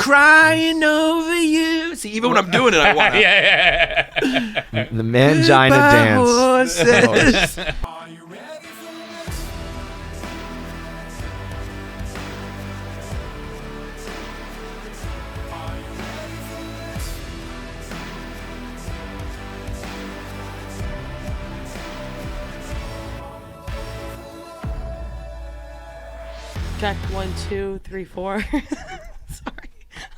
crying over you. See, even when I'm doing it, I want to. Yeah. The mangina dance. Horses. Check 1, 2, 3, 4. Sorry,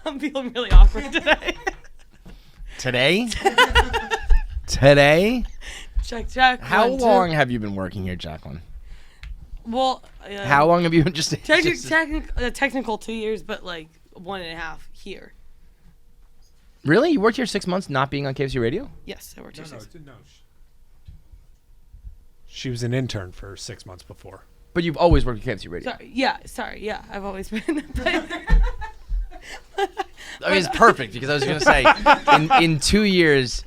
I'm feeling really awkward today. Today? Today? Check. How 1, 2. long have you been working here, Jacqueline? Well, how long have you been just... technical 2 years, but like 1.5 here. Really? You worked here 6 months not being on KFC Radio? Yes, I worked here 6 months. No. She was an intern for 6 months before. But you've always worked at KFC Radio. Sorry, I've always been. I mean, it's perfect because I was going to say, in 2 years,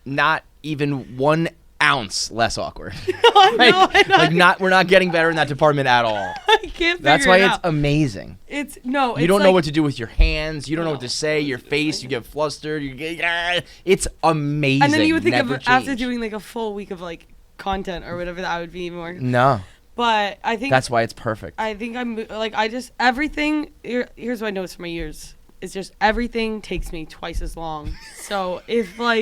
not even 1 ounce less awkward. I know. We're not getting better in that department at all. I can't figure That's why it it's out. amazing. You don't know what to do with your hands. You don't know what to say. Your face, you get flustered. It's amazing. And then you would think Never after change. doing like a full week of like content or whatever, that would be even more. No. But I think That's why it's perfect. I think I'm like everything. Here's what I noticed from my years. It's just everything takes me twice as long. So if Wow,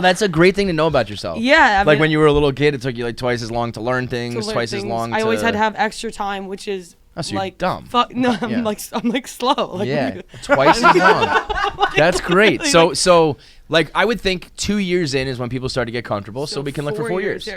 that's a great thing to know about yourself. Yeah, like when you were a little kid, it took you like twice as long to learn things, twice as long. I always had to have extra time, which is so like dumb. No, Yeah. I'm like slow. Like, yeah, twice as long. That's great. Like, So like I would think 2 years in is when people start to get comfortable, so we can look for 4 years.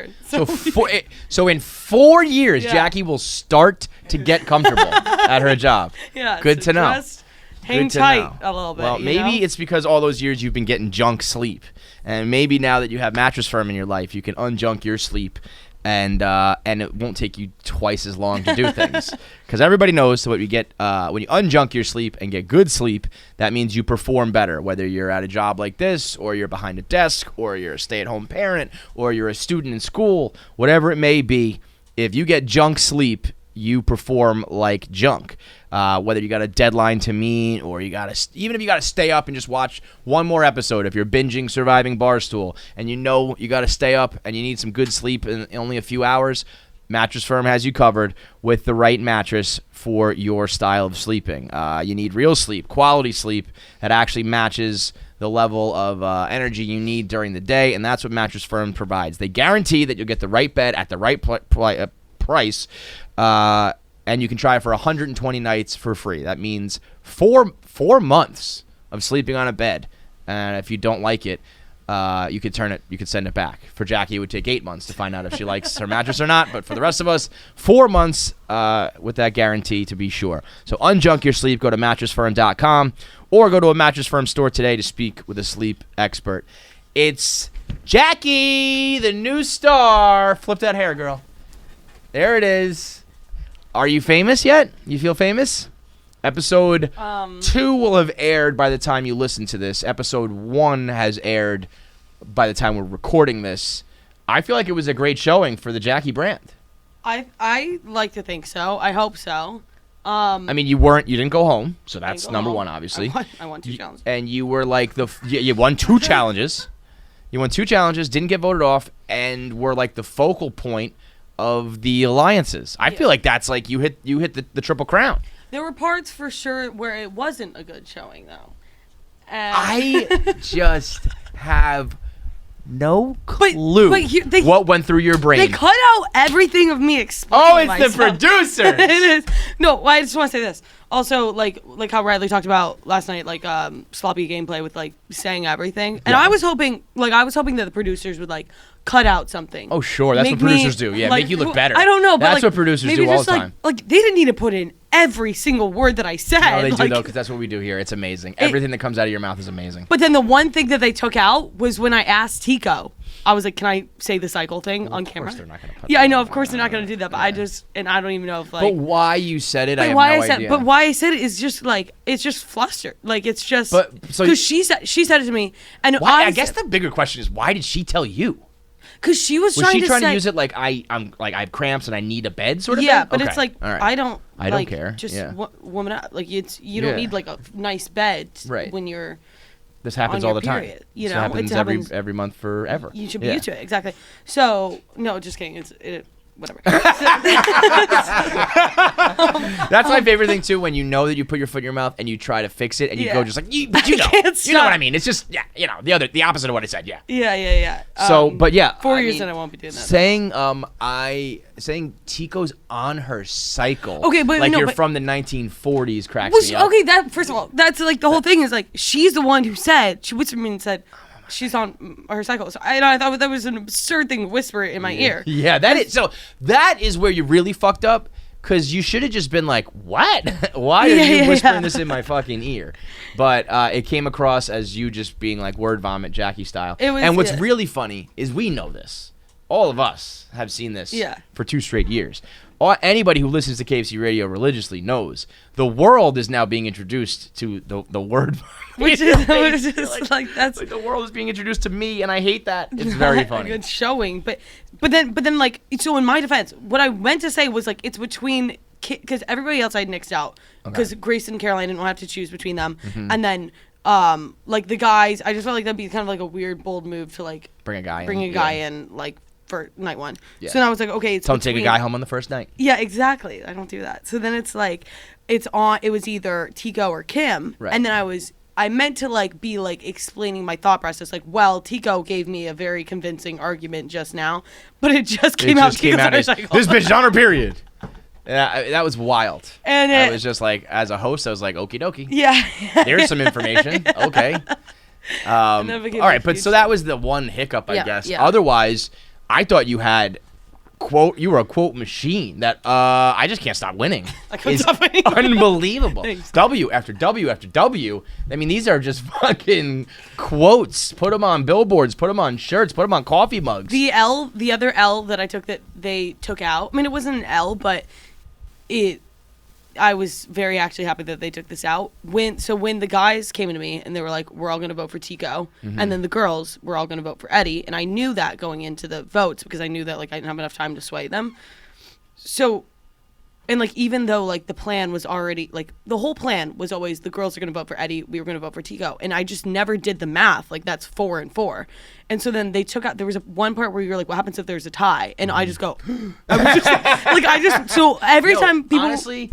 So in 4 years, Yeah. Jackie will start to get comfortable at her job. Yeah, Good to know. Just hang Good to tight know. a little bit. Well, maybe it's because all those years you've been getting junk sleep, and maybe now that you have Mattress Firm in your life, you can unjunk your sleep, and it won't take you twice as long to do things. Because everybody knows what you get when you unjunk your sleep and get good sleep. That means you perform better, whether you're at a job like this, or you're behind a desk, or you're a stay-at-home parent, or you're a student in school, whatever it may be. If you get junk sleep, you perform like junk. Whether you got a deadline to meet, or even if you got to stay up and just watch one more episode, if you're binging Surviving Barstool and you know you got to stay up and you need some good sleep in only a few hours, Mattress Firm has you covered with the right mattress for your style of sleeping. You need real sleep, quality sleep that actually matches the level of energy you need during the day, and that's what Mattress Firm provides. They guarantee that you'll get the right bed at the right price, and you can try it for 120 nights for free. That means four months of sleeping on a bed, and if you don't like it, you could send it back. For Jackie, it would take 8 months to find out if she likes her mattress or not, but for the rest of us, 4 months with that guarantee to be sure. So unjunk your sleep. Go to mattressfirm.com or go to a Mattress Firm store today to speak with a sleep expert. It's Jackie, the new star. Flip that hair, girl. There it is. Are you famous yet? You feel famous? Episode 2 will have aired by the time you listen to this. Episode 1 has aired by the time we're recording this. I feel like it was a great showing for the Jackie brand. I like to think so. I hope so. I mean, you didn't go home, so that's number one, obviously. I won 2 challenges. And you were like you won 2 challenges. You won 2 challenges, didn't get voted off, and were like the focal point of the alliances. I feel like that's like you hit the Triple Crown. There were parts for sure where it wasn't a good showing, though. I just have no clue what went through your brain. They cut out everything of me explaining myself. The producer. It is. No, I just want to say this. Also, like how Riley talked about last night, like sloppy gameplay with like saying everything. And I was hoping that the producers would like cut out something. Oh, sure. That's what producers do. Yeah, make you look better. I don't know, but that's what producers do all the time. Like they didn't need to put in every single word that I said. No, they do though, because that's what we do here. It's amazing. Everything that comes out of your mouth is amazing. But then the one thing that they took out was when I asked Tico. I was like, "Can I say the cycle thing on camera?" Of course, they're not gonna put I know. Of course, they're not gonna do that. But I don't even know if like. But why you said it, I have no idea. But why I said it is just like it's just flustered. Like it's just. But so because she said it to me, and I guess the bigger question is why did she tell you? Because she was Was trying she to trying say, to use it like I have cramps and I need a bed sort of yeah, thing? but Okay. it's like All right. I don't don't care. Just Yeah. woman up. Like you Yeah. don't need like a nice bed Right. when you're. This happens on all your the time. period, you This know? happens It happens- every month forever. You should be Yeah. used to it, exactly. So no, just kidding. Whatever. That's my favorite thing too. When you know that you put your foot in your mouth and you try to fix it and you Yeah. go just like, but you know, can't you know stop. what I mean. It's just the opposite of what I said. Yeah. Yeah. So, but yeah, 4 I years mean, and I won't be doing that. saying Tico's on her cycle. Okay, but like no, you're but- from the 1940s cracks Which, me up. okay, that first of all, that's like the whole thing is like she's the one who said she whispered me and said she's on her cycle. So I thought that was an absurd thing to whisper in my ear. Yeah, that is where you really fucked up. Because you should have just been like, what? Why are you whispering this in my fucking ear? But it came across as you just being like word vomit, Jackie style. It was, and what's yeah. really funny is we know this. All of us have seen this Yeah. for 2 straight years. Anybody who listens to KFC radio religiously knows the world is now being introduced to the word vomit. Which is like that's Like the world is being introduced to me, and I hate that. It's very funny. Good showing, but then like so in my defense, what I meant to say was like it's between because everybody else I nixed out because Grace and Caroline didn't have to choose between them, and then like the guys, I just felt like that'd be kind of like a weird bold move to like Bring a guy in like for night one. Yeah. So then I was like, okay, it's Don't take a between- guy home on the first night. Yeah, exactly. I don't do that. So then it's like it was either Tico or Kim, Right. and then I meant to like be like explaining my thought process, like, well, Tico gave me a very convincing argument just now, but it just came out. Tico's on her as, cycle. this bitch is on her period. Yeah, that was wild. And I it- was just like, as a host, I was like, okie dokie. Yeah. There's some information. Okay. All then it became right, a but huge so that was the one hiccup, I Yeah, guess. yeah. Otherwise, I thought you had you were a quote machine that I just can't stop winning. I couldn't It's stop winning. Unbelievable. Thanks. W after W after W. I mean, these are just fucking quotes. Put them on billboards, put them on shirts, put them on coffee mugs. The other L that I took that they took out. I mean, it wasn't an L, but I was very actually happy that they took this out. When the guys came into me and they were like, we're all going to vote for Tico, and then the girls were all going to vote for Eddie, and I knew that going into the votes because I knew that like I didn't have enough time to sway them. So, and like even though like the plan was already like the whole plan was always the girls are going to vote for Eddie, we were going to vote for Tico, and I just never did the math. Like that's 4 and 4, and so then they took out. There was one part where you were like, what happens if there's a tie? And I just go, I was just so every time people honestly,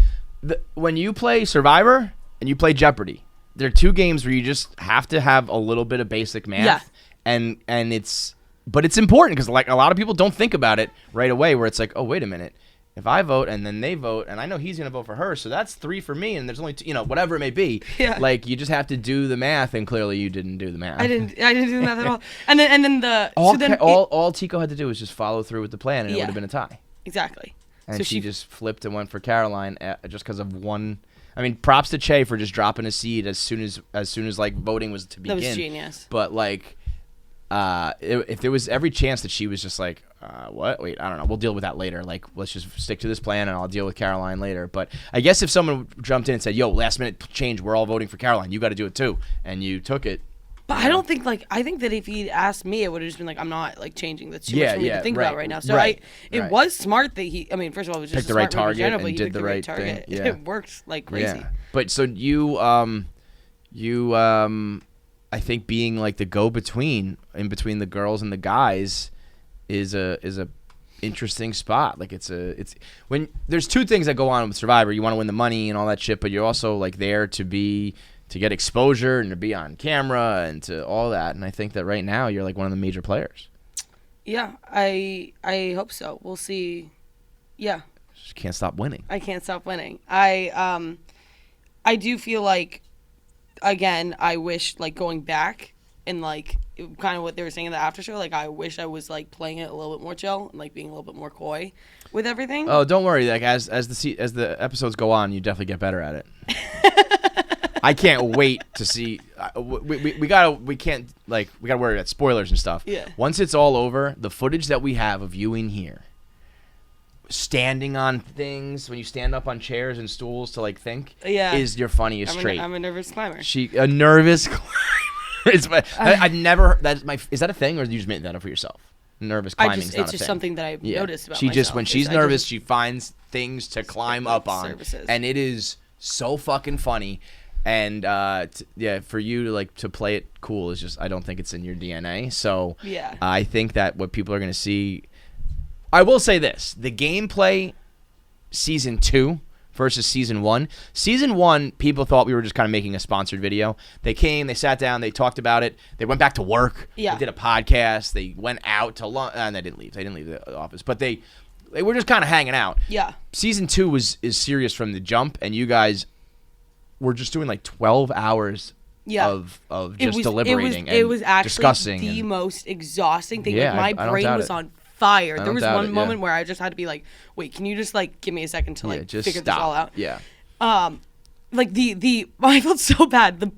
when you play Survivor and you play Jeopardy, they're 2 games where you just have to have a little bit of basic math. Yeah. And it's important because like a lot of people don't think about it right away. Where it's like, oh wait a minute, if I vote and then they vote and I know he's gonna vote for her, so that's 3 for me, and there's only 2, whatever it may be. Yeah. Like you just have to do the math, and clearly you didn't do the math. I didn't do that at all. And then the All, so then all Tico had to do was just follow through with the plan, and it Yeah. would have been a tie. exactly. And So she just flipped and went for Caroline just because of one. I mean, props to Che for just dropping a seed as soon as like voting was to begin. That was genius. But like, if there was every chance that she was just like, what? Wait, I don't know. We'll deal with that later. Like, let's just stick to this plan, and I'll deal with Caroline later. But I guess if someone jumped in and said, "Yo, last minute change, we're all voting for Caroline. You got to do it too," and you took it. But I don't think I think that if he'd asked me, it would have just been like, I'm not like changing. That's too Yeah, much for me yeah, to think right, about right now. So right, it right. was smart that he. I mean, first of all, it was just Picked a the right smart move in target general, but and he did picked the right thing, target. yeah. It worked like crazy. Yeah. But so you I think being like the go-between in between the girls and the guys is a interesting spot. Like it's when there's 2 things that go on with Survivor. You want to win the money and all that shit, but you're also like there to get exposure and to be on camera and to all that. And I think that right now you're like one of the major players. Yeah, I hope so. We'll see. Yeah, Just can't stop winning. I can't stop winning. I do feel like, again, I wish like going back and like kind of what they were saying in the after show. Like I wish I was like playing it a little bit more chill and like being a little bit more coy with evering. Oh, don't worry. Like as the episodes go on, you definitely get better at it. I can't wait to see. We gotta worry about spoilers and stuff. Yeah. Once it's all over, the footage that we have of you in here, standing on things when you stand up on chairs and stools to like think, Yeah. is your funniest trait. I'm a nervous climber. A nervous climber. I've never. Is that a thing, or you just made that up for yourself? nervous climbing. It's just something that I've noticed about she myself. just when she's nervous, she finds things to climb up on, services. and it is so fucking funny. And for you to play it cool is just, I don't think it's in your DNA. So yeah, I think that what people are going to see, I will say this: the gameplay season 2 versus season 1. Season 1, people thought we were just kind of making a sponsored video. They came, they sat down, they talked about it. They went back to work. Yeah. They did a podcast. They went out to lunch, and they didn't leave. They didn't leave the office, but they were just kind of hanging out. Yeah. Season 2 is serious from the jump, and you guys were just doing like 12 hours of just deliberating it was and actually discussing. The most exhausting thing. Yeah, like, I my don't brain doubt was it. on fire. There was doubt one it, moment where I just had to be like, wait, can you just give me a second to just figure stop. this all out? Yeah. I felt so bad.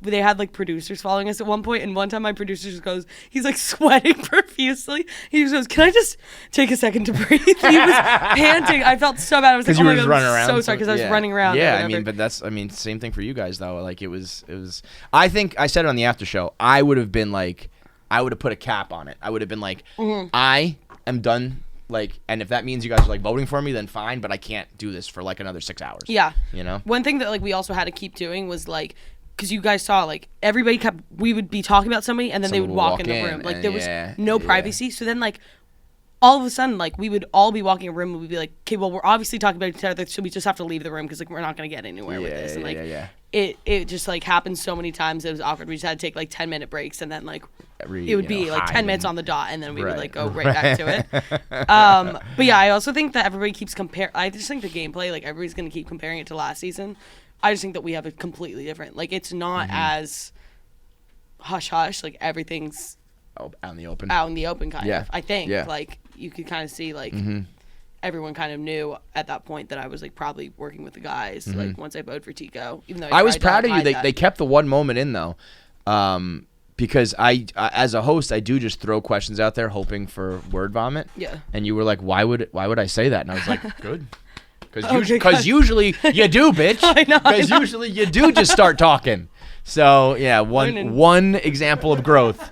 They had producers following us at one point, and one time my producer just goes, he's sweating profusely. He just goes, "Can I just take a second to breathe?" He was panting. I felt so bad. I was like, you "Oh were my just God, running I'm around. so sorry," because I was running around. Yeah, but same thing for you guys though. It was. I think I said it on the after show. I would have put a cap on it. I would have been like, I am done. And if that means you guys are voting for me, then fine. But I can't do this for another 6 hours. Yeah. You know. One thing that we also had to keep doing was because you guys saw everybody we would be talking about somebody and then they would walk in the room. There was no privacy. So then all of a sudden we would all be walking a room and we'd be like, okay, well, we're obviously talking about each other, so we just have to leave the room because we're not going to get anywhere with this. And it just happened so many times. It was awkward. We just had to take 10-minute breaks, and then it would be 10 minutes on the dot, and then we would go right back to it. But yeah, I also think that everybody keeps I just think the gameplay, everybody's going to keep comparing it to last season. I just think that we have it completely different. It's not as hush hush. Everything's out in the open. Out in the open, kind of. I think. Yeah. You could kind of see everyone kind of knew at that point that I was probably working with the guys. Once I voted for Tico, even though I was proud of you. They kept the one moment in though, because I as a host I do just throw questions out there hoping for word vomit. Yeah. And you were like, why would I say that? And I was like, good. Okay, Because usually you do, bitch. I know. Because usually you do just start talking. So yeah, one example of growth.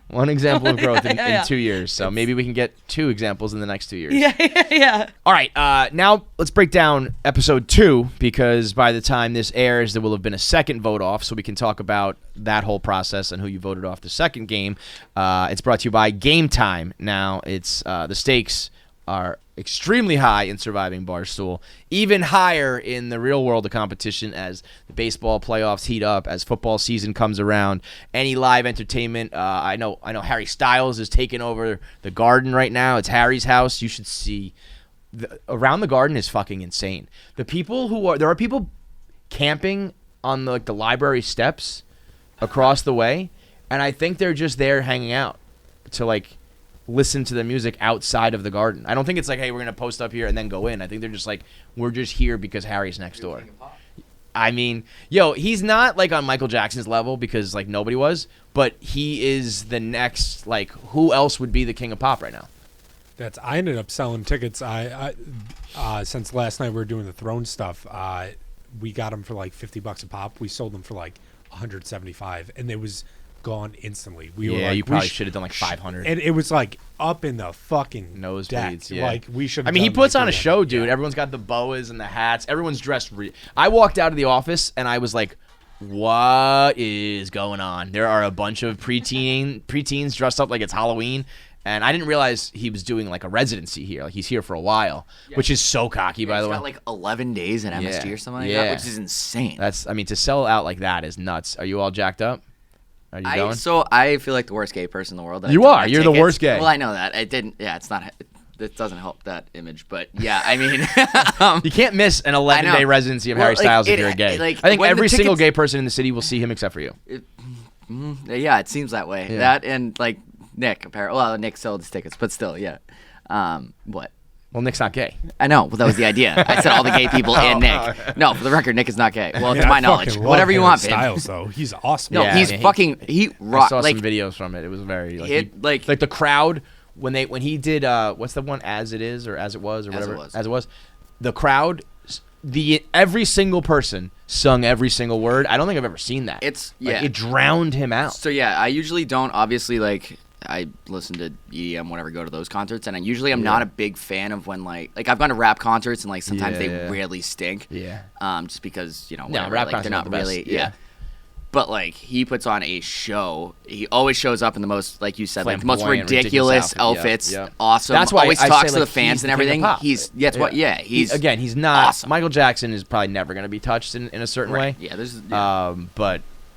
One example of growth in 2 years. So maybe we can get 2 examples in the next 2 years. Yeah. All right. Now let's break down episode 2, because by the time this airs, there will have been a second vote off, so we can talk about that whole process and who you voted off the second game. It's brought to you by Gametime. Now it's the stakes are extremely high in Surviving Barstool, even higher in the real world of competition as the baseball playoffs heat up, as football season comes around. Any live entertainment, I know Harry Styles is taking over the Garden right now. It's Harry's house. You should see around the Garden is fucking insane. There are people camping on the library steps across the way, and I think they're just there hanging out to listen to the music outside of the Garden. I don't think it's hey, we're going to post up here and then go in. I think they're just we're just here because Harry's next door. I mean, he's not on Michael Jackson's level because nobody was, but he is the next, who else would be the king of pop right now? I ended up selling tickets. Since last night we were doing the throne stuff, we got them for $50 a pop. We sold them for $175, and it was gone instantly. You probably should have done 500. And it was up in the fucking nosebleeds. Yeah, we should. I mean, he puts on a show, dude. Yeah. Everyone's got the boas and the hats. Everyone's dressed. I walked out of the office and I was like, "What is going on?" There are a bunch of preteens dressed up like it's Halloween. And I didn't realize he was doing a residency here. He's here for a while, which is so cocky, by the way. He's got 11 days in MSG or something like that, which is insane. To sell out like that is nuts. Are you all jacked up? Are you going? So I feel like the worst gay person in the world. You are. You're the worst gay. Well, I know that. It didn't. Yeah, it's not. It doesn't help that image. But yeah, I mean, you can't miss an 11-day residency of Harry Styles if you're a gay. I think every single gay person in the city will see him except for you. Yeah, it seems that way. Yeah. That and Nick. Apparently, well, Nick sold his tickets, but still, yeah. What? Well, Nick's not gay. I know. Well, that was the idea. I said all the gay people and Nick. No, for the record, Nick is not gay. Well, to my knowledge. Whatever you want, Styles, though. He's awesome. No, he's fucking. He rocked. I saw some videos from it. It was very the crowd when he did what's the one, As It Is or As It Was or whatever. As It Was. The crowd, every single person sung every single word. I don't think I've ever seen that. It drowned him out. So yeah, I usually don't obviously I listen to EDM, whatever, go to those concerts, and I'm not a big fan of when like I've gone to rap concerts and like sometimes they really stink. Yeah. Just because rap like, concerts they're not are the really. best. Yeah. But like he puts on a show. He always shows up in the most, like you said, like the most Flamboyant, ridiculous ridiculous outfits. outfit. Yep. Awesome. That's why always I talks say, to like, the fans he's and the king of everything. pop. He's not awesome. Michael Jackson is probably never going to be touched in a certain way. Yeah,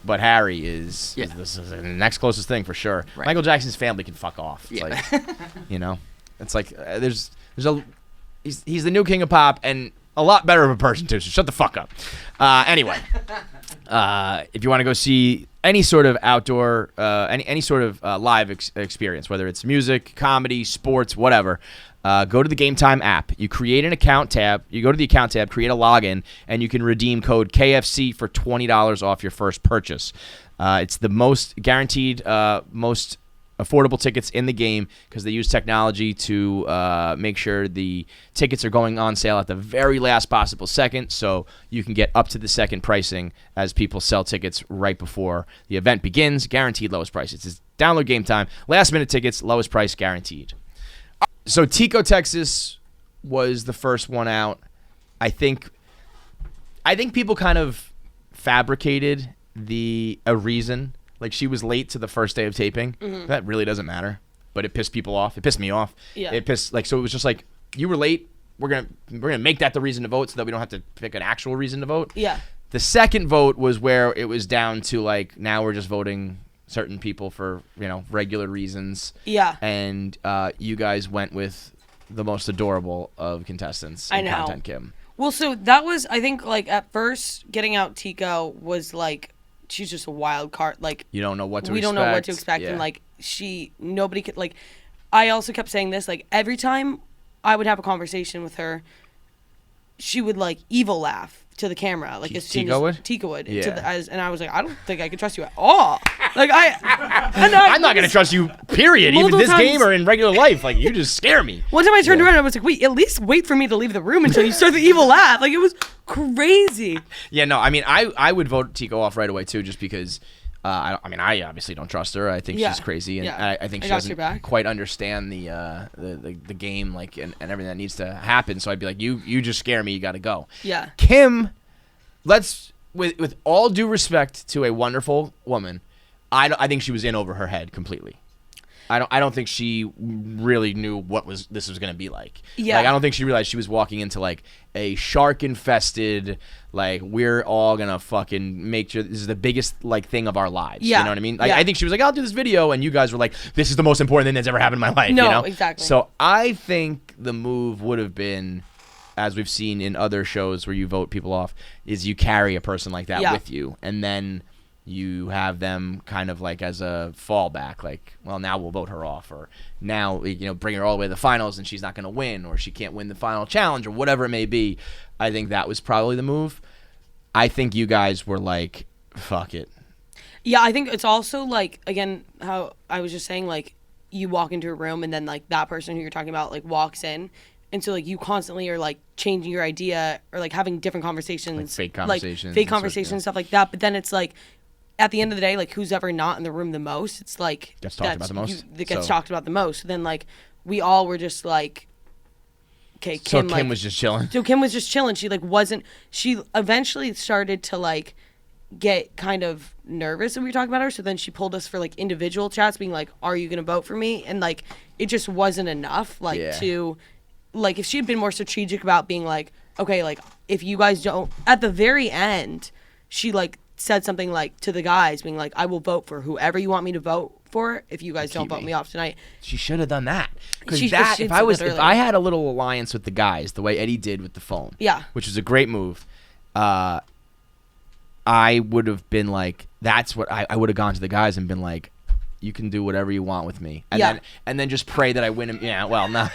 But Harry is this is the next closest thing for sure. Right. Michael Jackson's family can fuck off. It's like, it's like he's the new king of pop and a lot better of a person too. So shut the fuck up. Anyway, if you want to go see any sort of outdoor, any sort of live experience, whether it's music, comedy, sports, whatever. Go to the Gametime app. You create an account tab. You go to the account tab, create a login, and you can redeem code KFC for $20 off your first purchase. It's the most guaranteed, most affordable tickets in the game because they use technology to make sure the tickets are going on sale at the very last possible second, so you can get up to the second pricing as people sell tickets right before the event begins. Guaranteed lowest prices. It's download Gametime. Last minute tickets, lowest price guaranteed. So Tico, Texas was the first one out. I think people kind of fabricated a reason. Like she was late to the first day of taping. Mm-hmm. That really doesn't matter. But it pissed people off. It pissed me off. Yeah. So it was just like, you were late. We're gonna make that the reason to vote so that we don't have to pick an actual reason to vote. Yeah. The second vote was where it was down to like, now we're just voting certain people for, regular reasons. Yeah. And you guys went with the most adorable of contestants in Content Kim. Well, so that was, I think, like, at first, getting out Tico was, like, she's just a wild card. Like, you don't know what to expect. We don't know what to expect. Yeah. And, like, nobody could, like, I also kept saying this, like, every time I would have a conversation with her, she would, like, evil laugh to the camera, like as soon as Tico would, and I was like, I don't think I can trust you at all. Like I'm not gonna trust you. Period. Even this game or in regular life, like you just scare me. One time I turned around and I was like, wait, at least wait for me to leave the room until you start the evil laugh. Like it was crazy. Yeah, no, I mean, I would vote Tico off right away too, just because. I obviously don't trust her. I think she's crazy, and I think she doesn't quite understand the game, like and everything that needs to happen. So I'd be like, you just scare me. You got to go. Yeah. Kim, with all due respect to a wonderful woman, I think she was in over her head completely. I don't think she really knew this was going to be like. Yeah. Like I don't think she realized she was walking into like a shark infested, like we're all going to fucking make sure this is the biggest like thing of our lives. Yeah. You know what I mean? Like I think she was like, I'll do this video, and you guys were like, this is the most important thing that's ever happened in my life. No, exactly. So I think the move would have been, as we've seen in other shows where you vote people off, is you carry a person like that with you, and then you have them kind of like as a fallback, like, well, now we'll vote her off, or now, bring her all the way to the finals and she's not going to win, or she can't win the final challenge, or whatever it may be. I think that was probably the move. I think you guys were like, fuck it. Yeah, I think it's also like, again, how I was just saying, like, you walk into a room and then like that person who you're talking about like walks in. And so, like, you constantly are, like, changing your idea or, like, having different conversations. Like fake conversations. Like, fake conversations and stuff like that. But then it's, like, at the end of the day, like, who's ever not in the room the most, it's, like... Gets talked about the most. That gets talked about the most. So then, like, we all were just, like... Okay, Kim, so Kim was just chilling. So Kim was just chilling. She, like, wasn't... She eventually started to, like, get kind of nervous when we were talking about her. So then she pulled us for, like, individual chats, being like, are you going to vote for me? And, like, it just wasn't enough, like, to... Like, if she had been more strategic about being like, okay, like, if you guys don't... At the very end, she, like, said something, like, to the guys, being like, I will vote for whoever you want me to vote for if you guys don't vote me off tonight. She should have done that. Because if I had a little alliance with the guys, the way Eddie did with the phone, which was a great move, I would have been like, that's what... I would have gone to the guys and been like, you can do whatever you want with me. And then just pray that I win him. Yeah, well, no...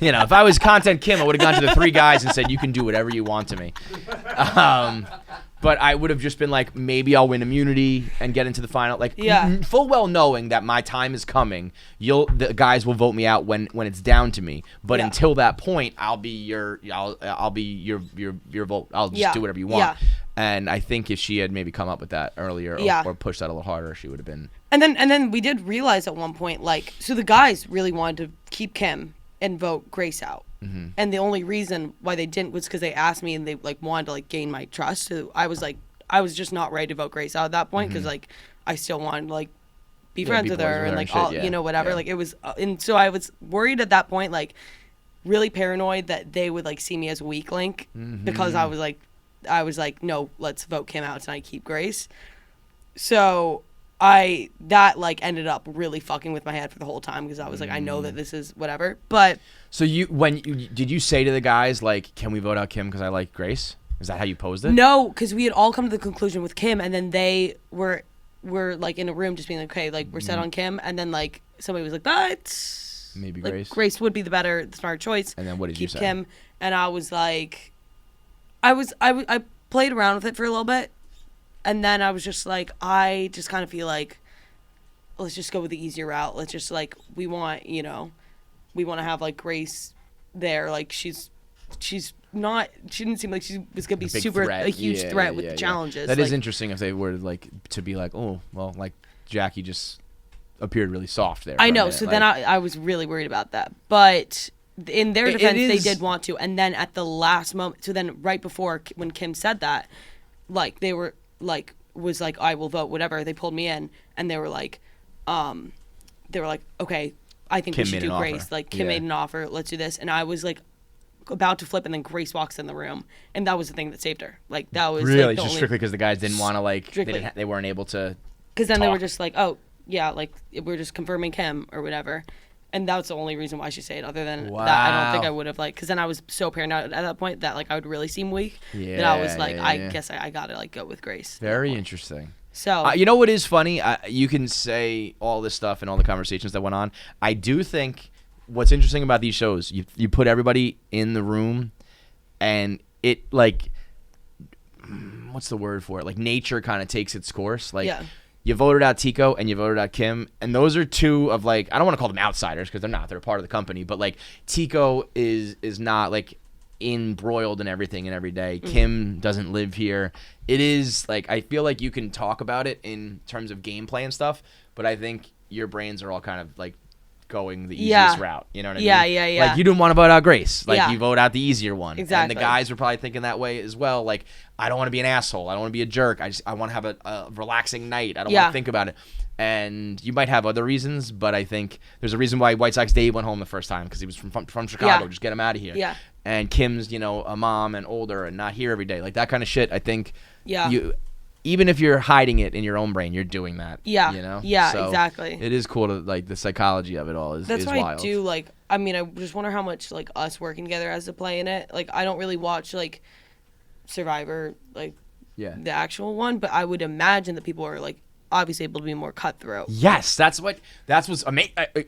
if I was Content Kim, I would have gone to the three guys and said, you can do whatever you want to me. But I would have just been like, maybe I'll win immunity and get into the final. Like, full well knowing that my time is coming. The guys will vote me out when it's down to me. But until that point, I'll be your vote. I'll just do whatever you want. Yeah. And I think if she had maybe come up with that earlier or pushed that a little harder, she would have been. And then we did realize at one point, like, so the guys really wanted to keep Kim and vote Grace out. Mm-hmm. And the only reason why they didn't was because they asked me and they like wanted to like gain my trust. So I was just not ready to vote Grace out at that point because like I still wanted to like be friends with her and like all, whatever. Yeah. Like it was, and so I was worried at that point, like really paranoid that they would like see me as a weak link because I was like, no, let's vote Kim out tonight, keep Grace. So that like ended up really fucking with my head for the whole time because I was like, I know that this is whatever. But so did you say to the guys like, can we vote out Kim because I like Grace? Is that how you posed it? No, because we had all come to the conclusion with Kim, and then they were like in a room just being like, okay, like we're set on Kim, and then like somebody was like, but maybe like, Grace. Grace would be the smart choice. And then what did you say? Keep Kim, and I was like, I played around with it for a little bit. And then I was just like, I just kind of feel like, let's just go with the easier route. Let's just like, we want to have like Grace there. Like she didn't seem like she was going to be a huge threat with the challenges. That is interesting if they were like to be like, oh, well, like Jackie just appeared really soft there. I know. So then I was really worried about that. But in their defense, they did want to. And then at the last moment, so then right before when Kim said that, like they were, like was like I will vote whatever, they pulled me in and they were like okay, I think we should do Grace. Like Kim made an offer, let's do this. And I was like about to flip and then Grace walks in the room and that was the thing that saved her. Like that was really like, just strictly because the guys didn't want to like they weren't able to because then they were just like, oh yeah, like we're just confirming Kim or whatever. And that's the only reason why she said it. Other than that, I don't think I would have like, because then I was so paranoid at that point that like I would really seem weak. That I was like, I guess I gotta like go with Grace. Very interesting. So you know what is funny? You can say all this stuff and all the conversations that went on. I do think what's interesting about these shows, you put everybody in the room, and it like, what's the word for it? Like nature kind of takes its course. Like. Yeah. You voted out Tico and you voted out Kim, and those are two of like, I don't want to call them outsiders because they're not. They're a part of the company, but like Tico is not like embroiled in everything and every day. Kim doesn't live here. It is like, I feel like you can talk about it in terms of gameplay and stuff, but I think your brains are all kind of like going the easiest route. You know what I mean? Yeah. Like you didn't want to vote out Grace. Like you vote out the easier one. Exactly. And the guys were probably thinking that way as well. Like, I don't want to be an asshole. I don't want to be a jerk. I want to have a relaxing night. I don't want to think about it. And you might have other reasons, but I think there's a reason why White Sox Dave went home the first time because he was from Chicago. Just get him out of here. Yeah. And Kim's, a mom and older and not here every day. Like that kind of shit. I think even if you're hiding it in your own brain, you're doing that. Yeah. Yeah, so exactly. It is cool to like the psychology of it all is That's why wild. I do like. I mean, I just wonder how much like us working together has to play in it. Like, I don't really watch like Survivor, like the actual one, but I would imagine that people are like obviously able to be more cutthroat. Yes, that's what's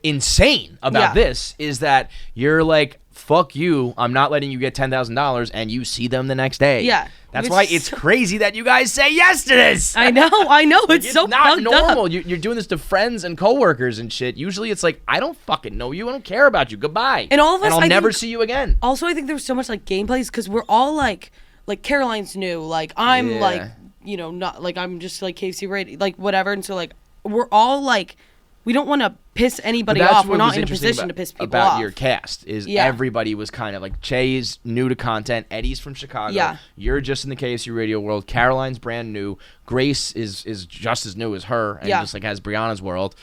insane about this is that you're like, fuck you, I'm not letting you get $10,000, and you see them the next day. Yeah. That's why it's crazy that you guys say yes to this. I know. It's so not normal. up. You're doing this to friends and coworkers and shit. Usually it's like, I don't fucking know you. I don't care about you. Goodbye. And all of us, and I'll never see you again. Also, I think there's so much like gameplays because we're all like Caroline's new. Like I'm like, not like I'm just like KFC radio, like whatever. And so like we're all like, we don't want to piss anybody off. We're not in a position to piss people off. About your cast is everybody was kind of like, Che's new to content. Eddie's from Chicago. Yeah. You're just in the KSU radio world. Caroline's brand new. Grace is just as new as her and just like has Brianna's world.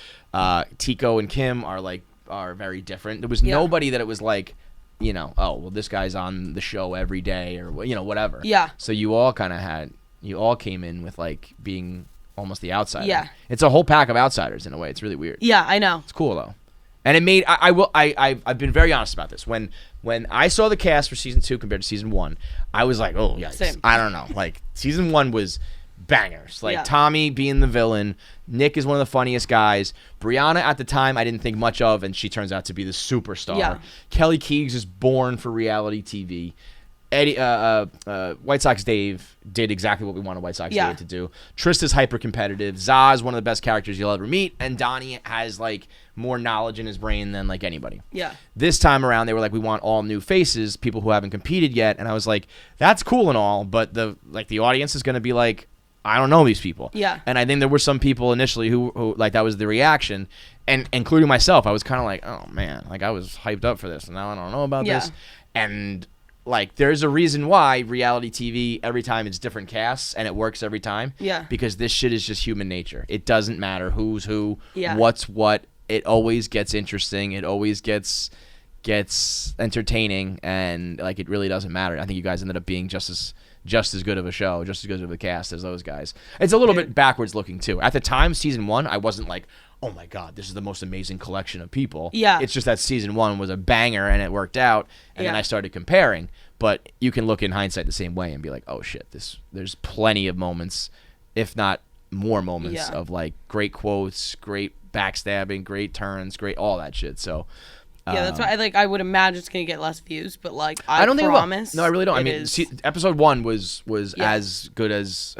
Tico and Kim are very different. There was nobody that it was like, oh, well, this guy's on the show every day or, whatever. Yeah. So you all came in with like being almost the outsider. Yeah. It's a whole pack of outsiders in a way. It's really weird. Yeah, I know. It's cool though. And it made I've been very honest about this. When I saw the cast for season 2 compared to season 1, I was like, oh yikes. Same. I don't know. Like season 1 was bangers. Like Tommy being the villain, Nick is one of the funniest guys. Brianna at the time I didn't think much of, and she turns out to be the superstar. Yeah. Kelly Keegs is born for reality TV. Eddie, White Sox Dave did exactly what we wanted White Sox Dave to do. Trista's hyper competitive. Za's one of the best characters you'll ever meet, and Donnie has like more knowledge in his brain than like anybody. Yeah. This time around, they were like, we want all new faces, people who haven't competed yet, and I was like, that's cool and all, but the audience is going to be like, I don't know these people. Yeah. And I think there were some people initially who like that was the reaction, and including myself. I was kind of like, oh man, like I was hyped up for this, and now I don't know about this, and. Like, there's a reason why reality TV, every time it's different casts, and it works every time. Yeah. Because this shit is just human nature. It doesn't matter who's who, Yeah. what's what. It always gets interesting. It always gets entertaining, and, like, it really doesn't matter. I think you guys ended up being just as good of a show, just as good of a cast as those guys. It's a little bit backwards looking, too. At the time, season 1, I wasn't like, oh, my God, this is the most amazing collection of people. Yeah. It's just that season 1 was a banger, and it worked out, and then I started comparing. But you can look in hindsight the same way and be like, oh, shit, there's plenty of moments, if not more moments, of, like, great quotes, great backstabbing, great turns, great all that shit. So... yeah, that's why I would imagine it's gonna get less views, but like I don't promise. think it will. No, I really don't. I mean, episode 1 was as good as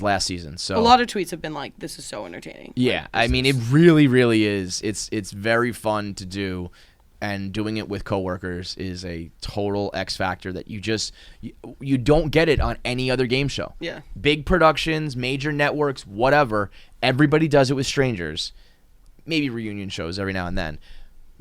last season. So a lot of tweets have been like, "This is so entertaining." Yeah, like, I mean, it really, really is. It's very fun to do, and doing it with coworkers is a total X factor that you don't get it on any other game show. Yeah, big productions, major networks, whatever. Everybody does it with strangers. Maybe reunion shows every now and then.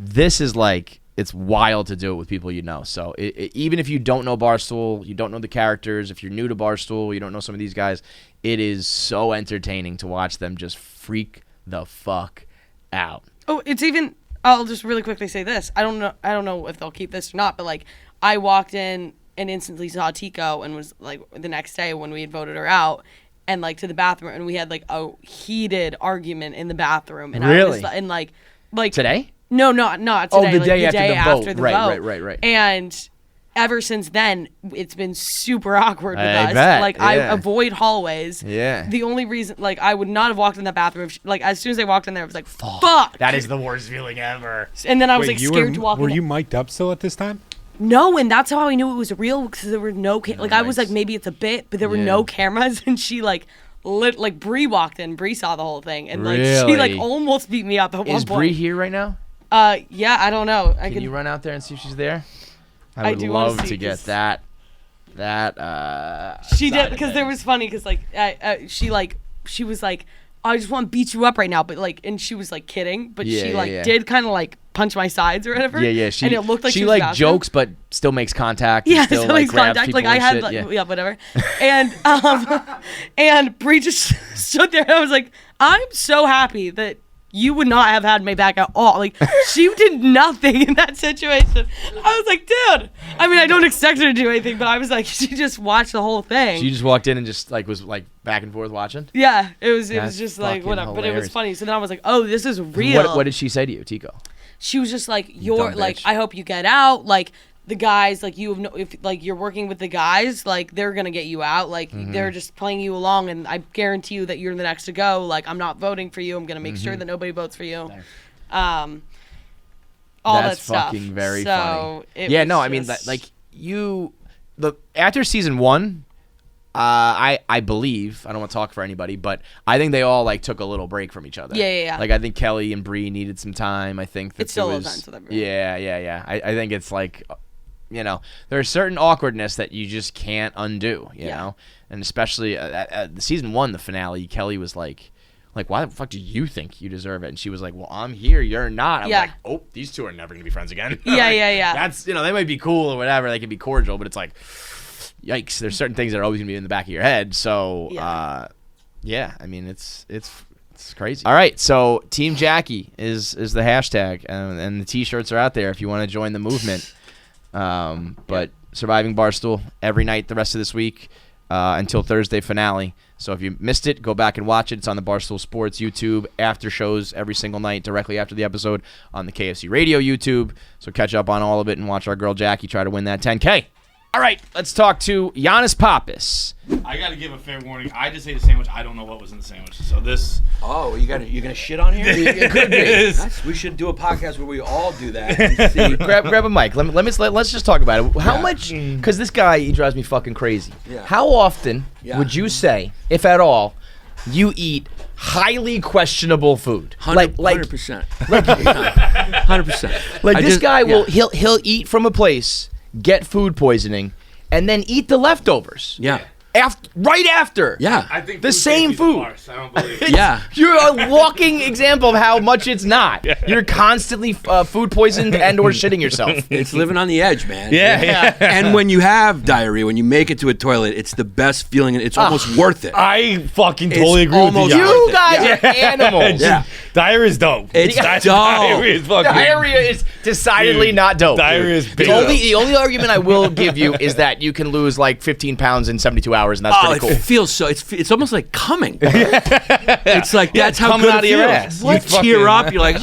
This is like, it's wild to do it with people you know. So even if you don't know Barstool, you don't know the characters, if you're new to Barstool, you don't know some of these guys, it is so entertaining to watch them just freak the fuck out. Oh, it's even, I'll just really quickly say this. I don't know if they'll keep this or not, but like I walked in and instantly saw Tico and was like the next day when we had voted her out and like to the bathroom and we had like a heated argument in the bathroom. And really? I was like today? No, not today. Oh, the like, day the after day the after vote. the Right, vote. right. And ever since then, it's been super awkward with I us. bet, Like, I avoid hallways. Yeah. The only reason, like, I would not have walked in that bathroom. Like, as soon as I walked in there, I was like, fuck. That is the worst feeling ever. And then I was, Wait, like, you scared to walk in. Were you mic'd up still at this time? No, and that's how I knew it was real, because there were no like, I was like, maybe it's a bit, but there were no cameras, and she, like, Bree walked in. Bree saw the whole thing, and, like, she, like, almost beat me up at one point. Is Bree here right now? Yeah, I don't know. Can you run out there and see if she's there? I would do wanna love see, to get 'cause- that. She did, side because of there things. was funny, because like she was like, I just want to beat you up right now, but like, and she was like kidding, but she like did kind of like punch my sides or whatever. Yeah. And it looked like she was like about to. jokes, but still makes contact. Yeah, and still still like makes grabs contact. people Like I and had, shit, like, whatever. And and Bree just stood there, and I was like, I'm so happy that you would not have had my back at all. Like, she did nothing in that situation. I was like, dude. I mean, I don't expect her to do anything, but I was like, she just watched the whole thing. She just walked in and just like was like back and forth watching. Yeah, it was That's just like fucking whatever, but it was hilarious. funny. So then I was like, oh, this is real. What did she say to you, Tico? She was just like, you're dumb like, bitch. I hope you get out. Like, the guys, like, you have no, if like you're working with the guys, like, they're gonna get you out. Like, they're just playing you along, and I guarantee you that you're the next to go. Like, I'm not voting for you. I'm gonna make sure that nobody votes for you. All That's that stuff. fucking very so funny. Yeah, no, I mean, just- like after season 1, I believe, I don't want to talk for anybody, but I think they all like took a little break from each other. Yeah. Like I think Kelly and Bree needed some time. I think that It's still was, tense with everyone. Yeah. I think it's like, you know, there's certain awkwardness that you just can't undo, you know? And especially at the season 1, the finale, Kelly was like, why the fuck do you think you deserve it? And she was like, well, I'm here, you're not. I'm like, oh, these two are never going to be friends again. Yeah. That's, you know, they might be cool or whatever. They can be cordial, but it's like, yikes, there's certain things that are always going to be in the back of your head. So, yeah, I mean, it's crazy. All right, so Team Jackie is the hashtag, and the T-shirts are out there if you want to join the movement. But Surviving Barstool every night the rest of this week until Thursday finale. So if you missed it, go back and watch it. It's on the Barstool Sports YouTube after shows every single night directly after the episode on the KFC Radio YouTube. So catch up on all of it and watch our girl Jackie try to win that 10K. All right, let's talk to Yannis Pappas. I got to give a fair warning. I just ate a sandwich. I don't know what was in the sandwich. So this. Oh, you're gonna shit on here? It could be. We should do a podcast where we all do that. And see. grab a mic. Let's just talk about it. How much? Because this guy, he drives me fucking crazy. Yeah. How often would you say, if at all, you eat highly questionable food? 100%. 100%. Like this guy will he'll eat from a place, get food poisoning, and then eat the leftovers. Yeah. Right after. Yeah. I think The same food. I don't believe it. Yeah. You're a walking example of how much it's not. You're constantly food poisoned and or shitting yourself. It's living on the edge, man. Yeah. And when you have diarrhea, when you make it to a toilet, it's the best feeling, and it's almost worth it. I fucking totally agree with almost- you. You guys are animals. Yeah. Diarrhea is dope. It's Diarrhea dope. is fucking. Diarrhea is decidedly not dope. Diarrhea is big. The only argument I will give you is that you can lose like 15 pounds in 72 hours, and that's Oh, pretty cool. it feels so. It's almost like coming. It's like that's how coming good out it of your feels. ass. You You tear fucking- up. You're like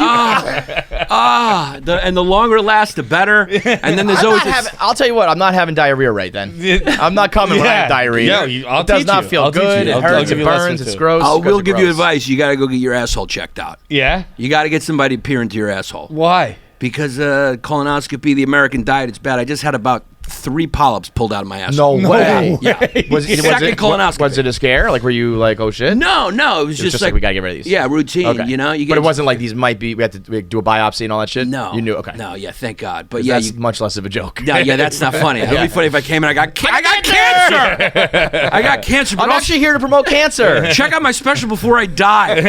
and the longer it lasts, the better. And then there's always. I'll tell you what, I'm not having diarrhea right then. I'm not coming when I have diarrhea. I'll it does teach not you. feel I'll teach good. you. It I'll hurts. give It you lessons burns. It's too. gross. I You guys will are give you gross. advice. You got to go get your asshole checked out. Yeah. You got to get somebody to peer into your asshole. Why? Because colonoscopy, the American diet, it's bad. I just had about 3 polyps pulled out of my asshole. No way. Yeah. Second colonoscopy. Was it a scare? Like, were you like, oh shit? No, it was just like we gotta get rid of these. Yeah, routine. Okay. You know, you But get. it wasn't like these might be. We had to do a biopsy and all that shit. No, you knew. Okay. No, yeah, thank God. But 'Cause yeah, that's much less of a joke. yeah, that's not funny. It would be funny if I came in. I got cancer. I got cancer. But I'm actually here to promote cancer, check out my special before I die.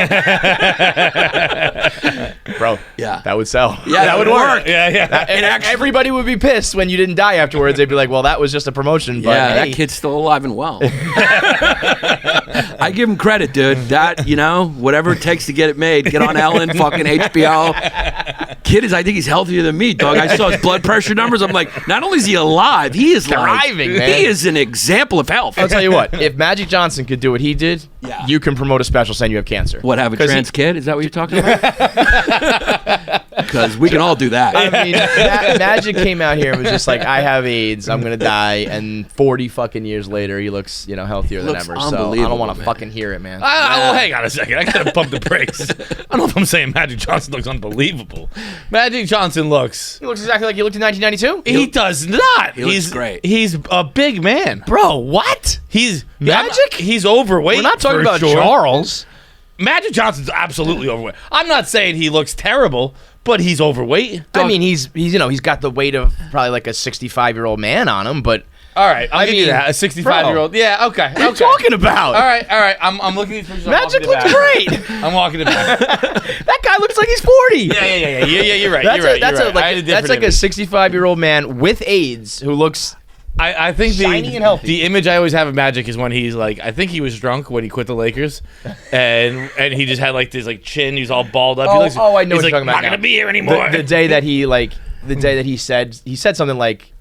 bro. Yeah. that would sell. Yeah, that would work. Yeah. And everybody would be pissed when you didn't die afterwards. They'd be like, "Well, that was just a promotion." But Yeah, hey. that kid's still alive and well. I give him credit, dude. That, whatever it takes to get it made. Get on Ellen, fucking HBO. Kid I think he's healthier than me, dog. I saw his blood pressure numbers. I'm like, not only is he alive, he is Thriving, man. He is an example of health. I'll tell you what. If Magic Johnson could do what he did, you can promote a special saying you have cancer. What, have a 'Cause trans kid? Is that what you're talking about? Because we can all do that. I mean, Magic came out here and was just like, I have AIDS, I'm gonna die, and 40 fucking years later, he looks, healthier than Looks ever. So I don't unbelievable, want to man. fucking hear it, man. Well, hang on a second. I gotta pump the brakes. I don't know if I'm saying Magic Johnson looks unbelievable. Magic Johnson looks. He looks exactly like he looked in 1992. He does not. He looks He's great. He's a big man. Bro, what? He's Magic? He's overweight. We're not talking for about sure. Charles. Magic Johnson's absolutely overweight. I'm not saying he looks terrible, but he's overweight. I mean, he's got the weight of probably like a 65-year-old man on him, but all right, I'll give you mean, that. A 65-year-old. Yeah, okay. what are you talking about? All right. I'm looking at these pictures. I'm Magic walking it looks back. great. I'm walking it back. That guy looks like he's 40. Yeah. You're right. That's you're right. that's you're a, right. I had like a that's like different a 65-year-old man with AIDS who looks. I think Shiny and healthy. the image I always have of Magic is when he's like, I think he was drunk when he quit the Lakers, and he just had like this like chin. He's all balled up. Oh, he looks, I know he's what you're like, talking about not gonna now. be here anymore. The day that he said something like,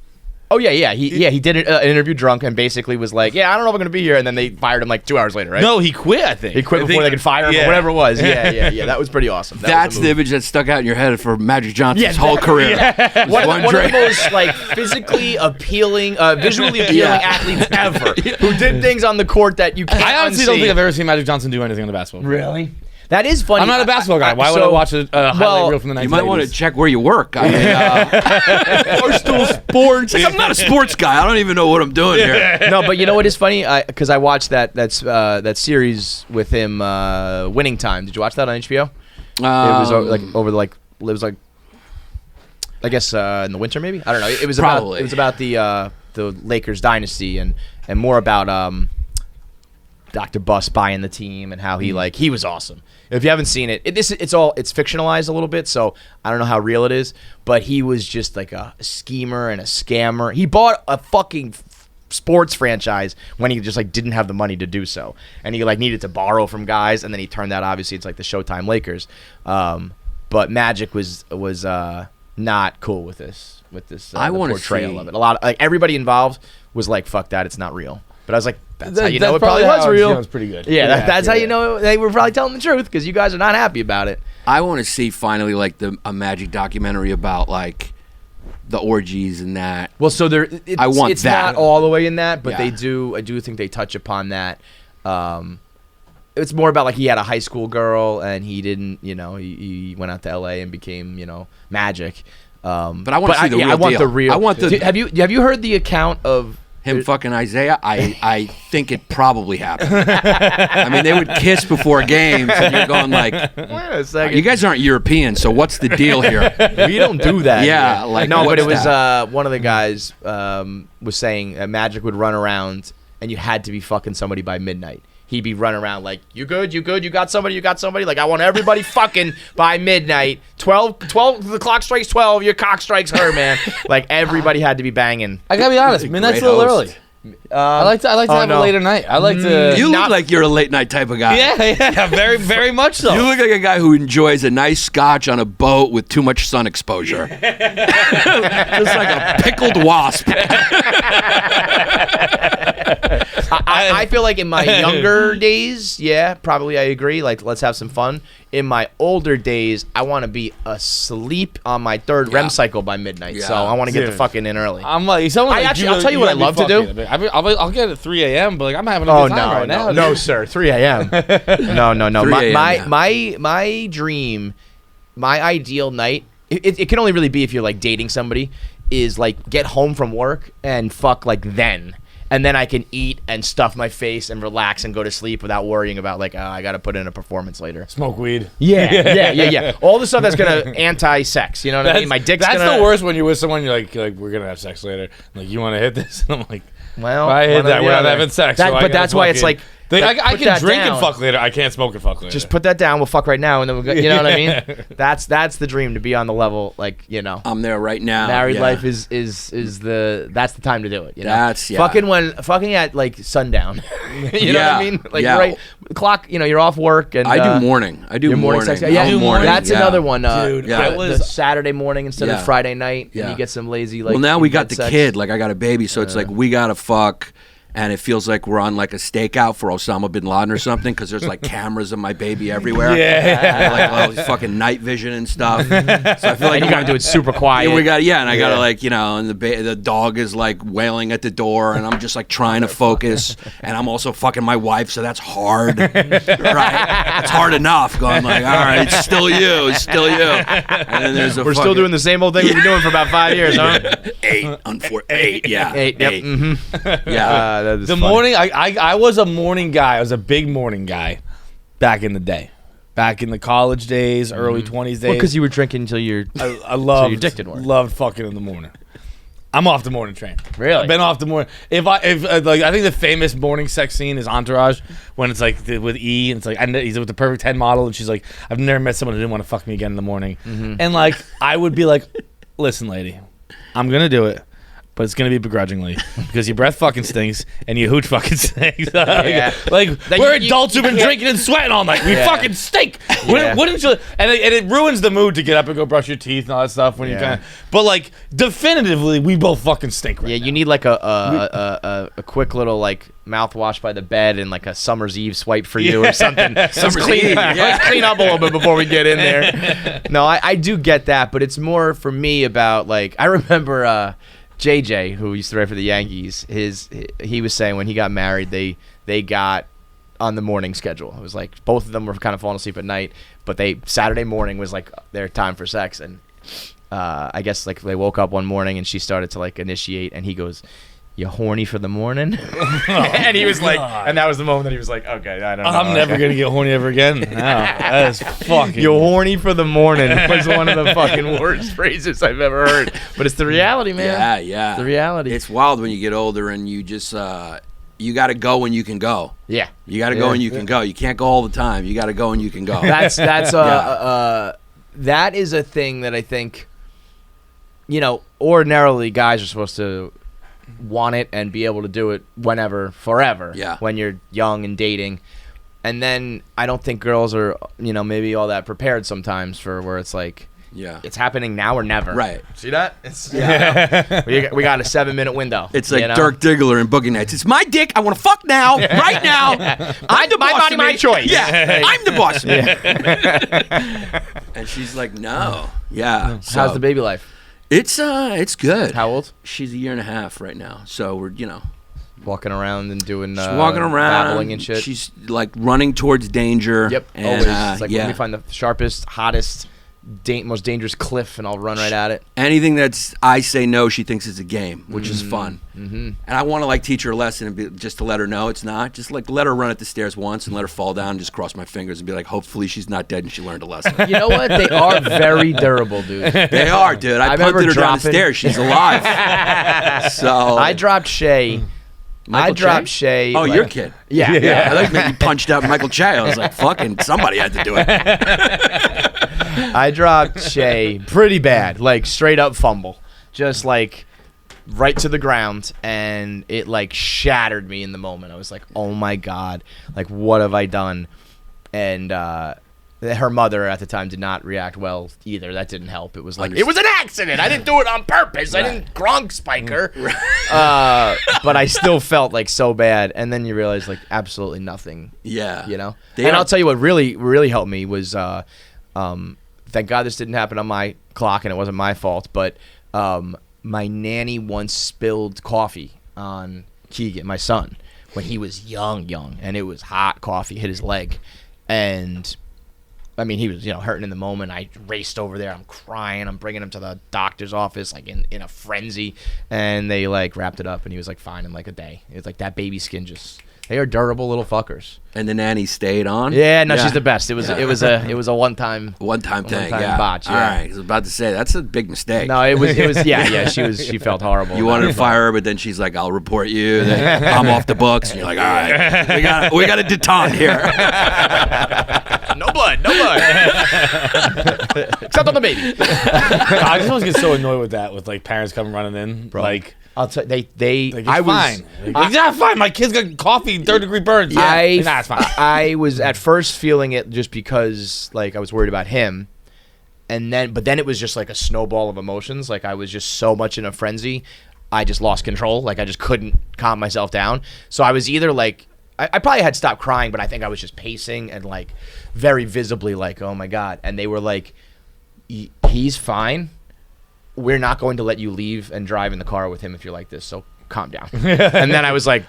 oh yeah he did an interview drunk and basically was like, yeah, I don't know if I'm gonna be here, and then they fired him like 2 hours later, right? No, he quit. I think he quit I before they could fire him or whatever it was. Yeah. That was pretty awesome. That's the image that stuck out in your head for Magic Johnson's whole career. One of the most like physically appealing, visually appealing athletes ever, who did things on the court that you can't. I honestly unsee. don't think I've ever seen Magic Johnson do anything on the basketball court. Really. That is funny. I'm not a basketball guy. Why would I watch a highlight reel from the 1980s? You might want to check where you work. I mean, Barstool Sports. Like, I'm not a sports guy. I don't even know what I'm doing here. No, but you know what is funny? Because I watched that series with him, Winning Time. Did you watch that on HBO? It was it was like I guess in the winter maybe. I don't know. It was Probably. about the Lakers dynasty and more about Dr. Buss buying the team and how he was awesome. If you haven't seen it, it's fictionalized a little bit, so I don't know how real it is. But he was just like a schemer and a scammer. He bought a fucking sports franchise when he just like didn't have the money to do so, and he like needed to borrow from guys, and then he turned that obviously it's like the Showtime Lakers. But Magic was not cool with this I the wanna portrayal see- of it. A lot like everybody involved was like, fuck that, it's not real. But I was like, that's how you That's know it probably was how it real. sounds pretty good. Yeah, that's how you know they were probably telling the truth, because you guys are not happy about it. I want to see finally like a Magic documentary about like the orgies and that. Well, so I want it's that. not all the way in that, but Yeah. I do think they touch upon that. It's more about like he had a high school girl and he didn't, he went out to LA and became, Magic. But I want to see the real I want deal. the real. I want the Have you heard the account of him fucking Isaiah? I think it probably happened. I mean, they would kiss before games, and you're going like, Wait a second. you guys aren't European, so what's the deal here? We don't do that. Yeah, here. like, no, but it what's was one of the guys was saying that Magic would run around and you had to be fucking somebody by midnight. He'd be running around like, you good, you got somebody. Like, I want everybody fucking by midnight. 12, the clock strikes 12, your cock strikes her, man. Like, everybody had to be banging. I gotta be honest, midnight's a great little host. early. I like to have a later night. I like to. You look like you're a late night type of guy. Yeah, very, very much so. You look like a guy who enjoys a nice scotch on a boat with too much sun exposure. Just like a pickled wasp. I feel like in my younger days, yeah, probably I agree. Like, let's have some fun. In my older days, I want to be asleep on my third REM cycle by midnight. Yeah. So I want to get the Dude. fucking in early. I'm like, someone like I'll tell you what I love to do. I'll get it at 3 a.m., but like I'm having a Oh good time right now. no, dude. sir, 3 a.m. No. 3 a.m., My dream, my ideal night. It can only really be if you're like dating somebody. Is like get home from work and fuck like then. And then I can eat and stuff my face and relax and go to sleep without worrying about like, oh, I got to put in a performance later. Smoke weed. Yeah. All the stuff that's gonna anti-sex. You know what I mean? My dick's That's gonna. the worst when you're with someone. You're like we're gonna have sex later. Like, you want to hit this? And I'm like, Well, if I hit one or that. the We're not other. having sex. That- so I but gotta that's why it's fucking- like, I put can that drink down. and fuck later. I can't smoke and fuck later. Just put that down. We'll fuck right now, and then we'll go. You know what I mean? That's the dream, to be on the level. Like, I'm there right now. married yeah. life is that's the time to do it. You know? That's- yeah. fucking at like sundown. You know what I mean? Like, Yeah. right clock. You're off work and I do morning. I do your morning morning. sex. Yeah, I'm morning. That's yeah. another one. Dude, Yeah. The Saturday morning instead Yeah. of Friday night, Yeah. and you get some lazy like. Well, now we got in-bed the sex. kid. Like, I got a baby, so it's like we gotta fuck. And it feels like we're on like a stakeout for Osama bin Laden or something, because there's like cameras of my baby everywhere. Yeah. And, like all this fucking night vision and stuff. So I feel like And you gotta do it super quiet. Yeah, and I gotta like, and the dog is like wailing at the door, and I'm just like trying to focus, and I'm also fucking my wife, so that's hard, right? It's hard enough. Going like, all right, it's still you, And then there's We're still doing the same old thing we've been doing for about 5 years, huh? 8, yeah, 8. Yep. Mm-hmm. yeah. That is the funny. morning. I was a morning guy. I was a big morning guy back in the day. Back in the college days, early 20s days. Well, because you were drinking until you're. I loved, your dick didn't work. loved fucking in the morning. I'm off the morning train. Really? I've been off the morning. If like, I think the famous morning sex scene is Entourage, when it's like with E, and it's like he's with the perfect 10 model, and she's like, I've never met someone who didn't want to fuck me again in the morning. Mm-hmm. And like, I would be like, listen, lady, I'm gonna do it, but it's gonna be begrudgingly because your breath fucking stinks and your hooch fucking stinks. Yeah. Like, That we're you adults who've been can't- drinking and sweating all night. We Yeah. fucking stink. Yeah. Wouldn't you? And it ruins the mood to get up and go brush your teeth and all that stuff when you Yeah. kind of. But like, definitively, we both fucking stink right Yeah, now. you need like a quick little like mouthwash by the bed and like a summer's eve swipe for you or something. Let's clean, let's clean up a little bit before we get in there. No, I do get that, but it's more for me about like, I remember JJ, who used to write for the Yankees, he was saying when he got married, they got on the morning schedule. It was like both of them were kind of falling asleep at night, but Saturday morning was like their time for sex. And I guess like they woke up one morning and she started to like initiate, and he goes, "You horny for the morning?" And he was like, and that was the moment that he was like, "Okay, I don't know. I'm never gonna get horny ever again." No, that is fucking. You horny for the morning was one of the fucking worst phrases I've ever heard. But it's the reality, man. Yeah. It's the reality. It's wild when you get older and you just you got to go when you can go. Yeah. You got to go when you can go. You can't go all the time. You got to go when you can go. That's that is a thing that I think, ordinarily guys are supposed to want it and be able to do it whenever, forever. Yeah. When you're young and dating. And then I don't think girls are, maybe all that prepared sometimes for where it's like, yeah. it's happening now or never. Right. See that? We got a 7-minute window. It's like Dirk Diggler in Boogie Nights. It's my dick. I want to fuck now, right now. I'm the My boss body, of me. my choice. Yeah, I'm the boss of me. And she's like, no. Yeah. How's the baby life? It's good. How old? She's a year and a half right now. So we're Walking around and doing she's walking around, babbling and shit. She's like running towards danger. Yep. And, Always. It's like, yeah. let me find the sharpest, hottest, most dangerous cliff, and I'll run right at it. Anything that's I say no, she thinks it's a game, which is fun. Mm-hmm. And I want to like teach her a lesson and just to let her know it's not. Just like let her run up the stairs once and let her fall down and just cross my fingers and be like, hopefully she's not dead and she learned a lesson. You know what? They are very durable, dude. They are, dude. I remember punted her down the dropping- stairs. She's alive. So I dropped Shay. Michael Shay. Oh, like- your kid. Yeah. Yeah, I like that you punched out Michael Che. I was like, fucking somebody had to do it. I dropped Shay pretty bad, like straight up fumble, just like right to the ground, and it like shattered me in the moment. I was like, oh my God, like what have I done? And her mother at the time did not react well either. That didn't help. It was like, it was an accident. I didn't do it on purpose. Right. I didn't Gronk spike her. But I still felt like so bad. And then you realize like absolutely nothing. Yeah. You know? They And are- I'll tell you what really helped me was, thank God this didn't happen on my clock and it wasn't my fault, but my nanny once spilled coffee on Keegan, my son, when he was young, and it was hot coffee, hit his leg. And I mean, he was, hurting in the moment. I raced over there. I'm crying. I'm bringing him to the doctor's office, like in a frenzy. And they like wrapped it up, and he was like fine in like a day. It was like that baby skin just. They are durable little fuckers. And the nanny stayed on? Yeah, no, she's the best. It was a one-time thing. one-time Yeah. botch. Yeah. All right. I was about to say, that's a big mistake. No, it was yeah. She felt horrible. You wanted to fire her, but then she's like, I'll report you. Then I'm off the books. And you're like, all right, we got a detente here. No blood. Except on the baby. I just always get so annoyed with that, with like parents coming running in, Bro. like. I'll tell Like, it's I was fine. Like, yeah, fine. My kid's got coffee, 3rd-degree burns. Nah, it's fine. I was at first feeling it just because like I was worried about him, but then it was just like a snowball of emotions. Like I was just so much in a frenzy, I just lost control. Like I just couldn't calm myself down. So I was either like I probably had stopped crying, but I think I was just pacing and like very visibly like, oh my God. And they were like, he's fine. We're not going to let you leave and drive in the car with him if you're like this. So calm down. And then I was like,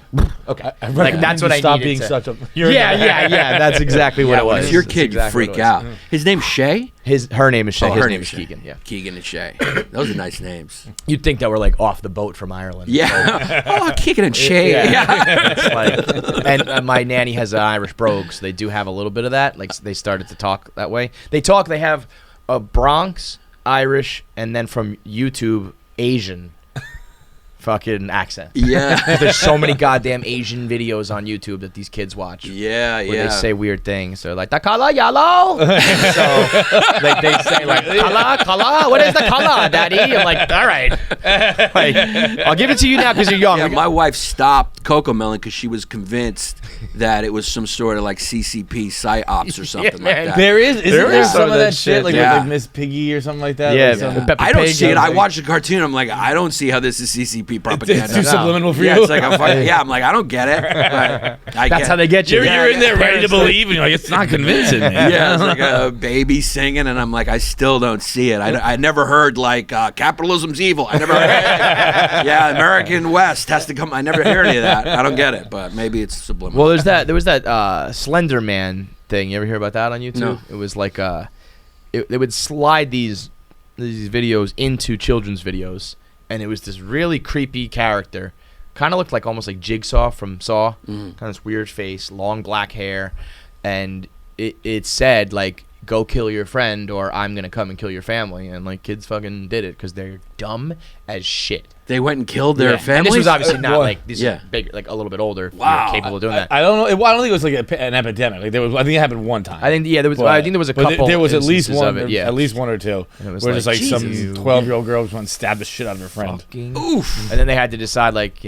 okay, like that's what I stop needed being to. such a. Yeah. That's exactly what it was. If your That's kid, exactly you what freak it was. out. His name's Shay? Her name is Shay. Oh, His her name is Shay. Keegan. Yeah. Keegan and Shay. Those are nice names. You'd think that we're like off the boat from Ireland. Yeah. Oh, Keegan and Shay. Yeah. It's like, and my nanny has an Irish brogue, so they do have a little bit of that. Like they started to talk that way. They have a Bronx, Irish, and then from YouTube, Asian fucking accent. Yeah. There's so many goddamn Asian videos on YouTube that these kids watch. Yeah, Where yeah. they say weird things. They're like, the color yellow. So like they say like, color, what is the color, daddy? I'm like, all right. Like, I'll give it to you now because you're young. Yeah, my wife stopped Coco Melon because she was convinced that it was some sort of like CCP psyops or something like that. There is some of that shit, shit, like yeah. with like Miss Piggy or something like that. Yeah, like some- Peppa I don't Pig, see it. I like- watched the cartoon. I'm like, I don't see how this is CCP propaganda. It's too subliminal for Yeah, you. it's like I'm like, I don't get it. But I That's get how they get you. You're in there ready to believe, and you're like, it's not convincing, man. Yeah, it's like a baby singing, and I'm like, I still don't see it. I never heard like capitalism's evil. I never heard. Yeah, American West has to come. I never hear any of that. I don't get it, but maybe it's subliminal. Well, there was that Slender Man thing. You ever hear about that on YouTube? No. It was like they would slide these videos into children's videos, and it was this really creepy character. Kind of looked like almost like Jigsaw from Saw. Kind of this weird face, long black hair, and it said like, go kill your friend or I'm gonna come and kill your family. And like kids fucking did it because they're dumb as shit. They went and killed their And family. this was obviously not Well, like these yeah. are big, like a little bit older. Wow. Capable of doing that. I don't know. I don't think it was like an epidemic. Like I think it happened one time. I think there was. But- I think there was a but couple. There was at least instances one. of it. Yeah, At least one or two. And it was where just like some Jesus. 12-year-old girl was going to stab the shit out of her friend. Fucking- Oof. And then they had to decide, like,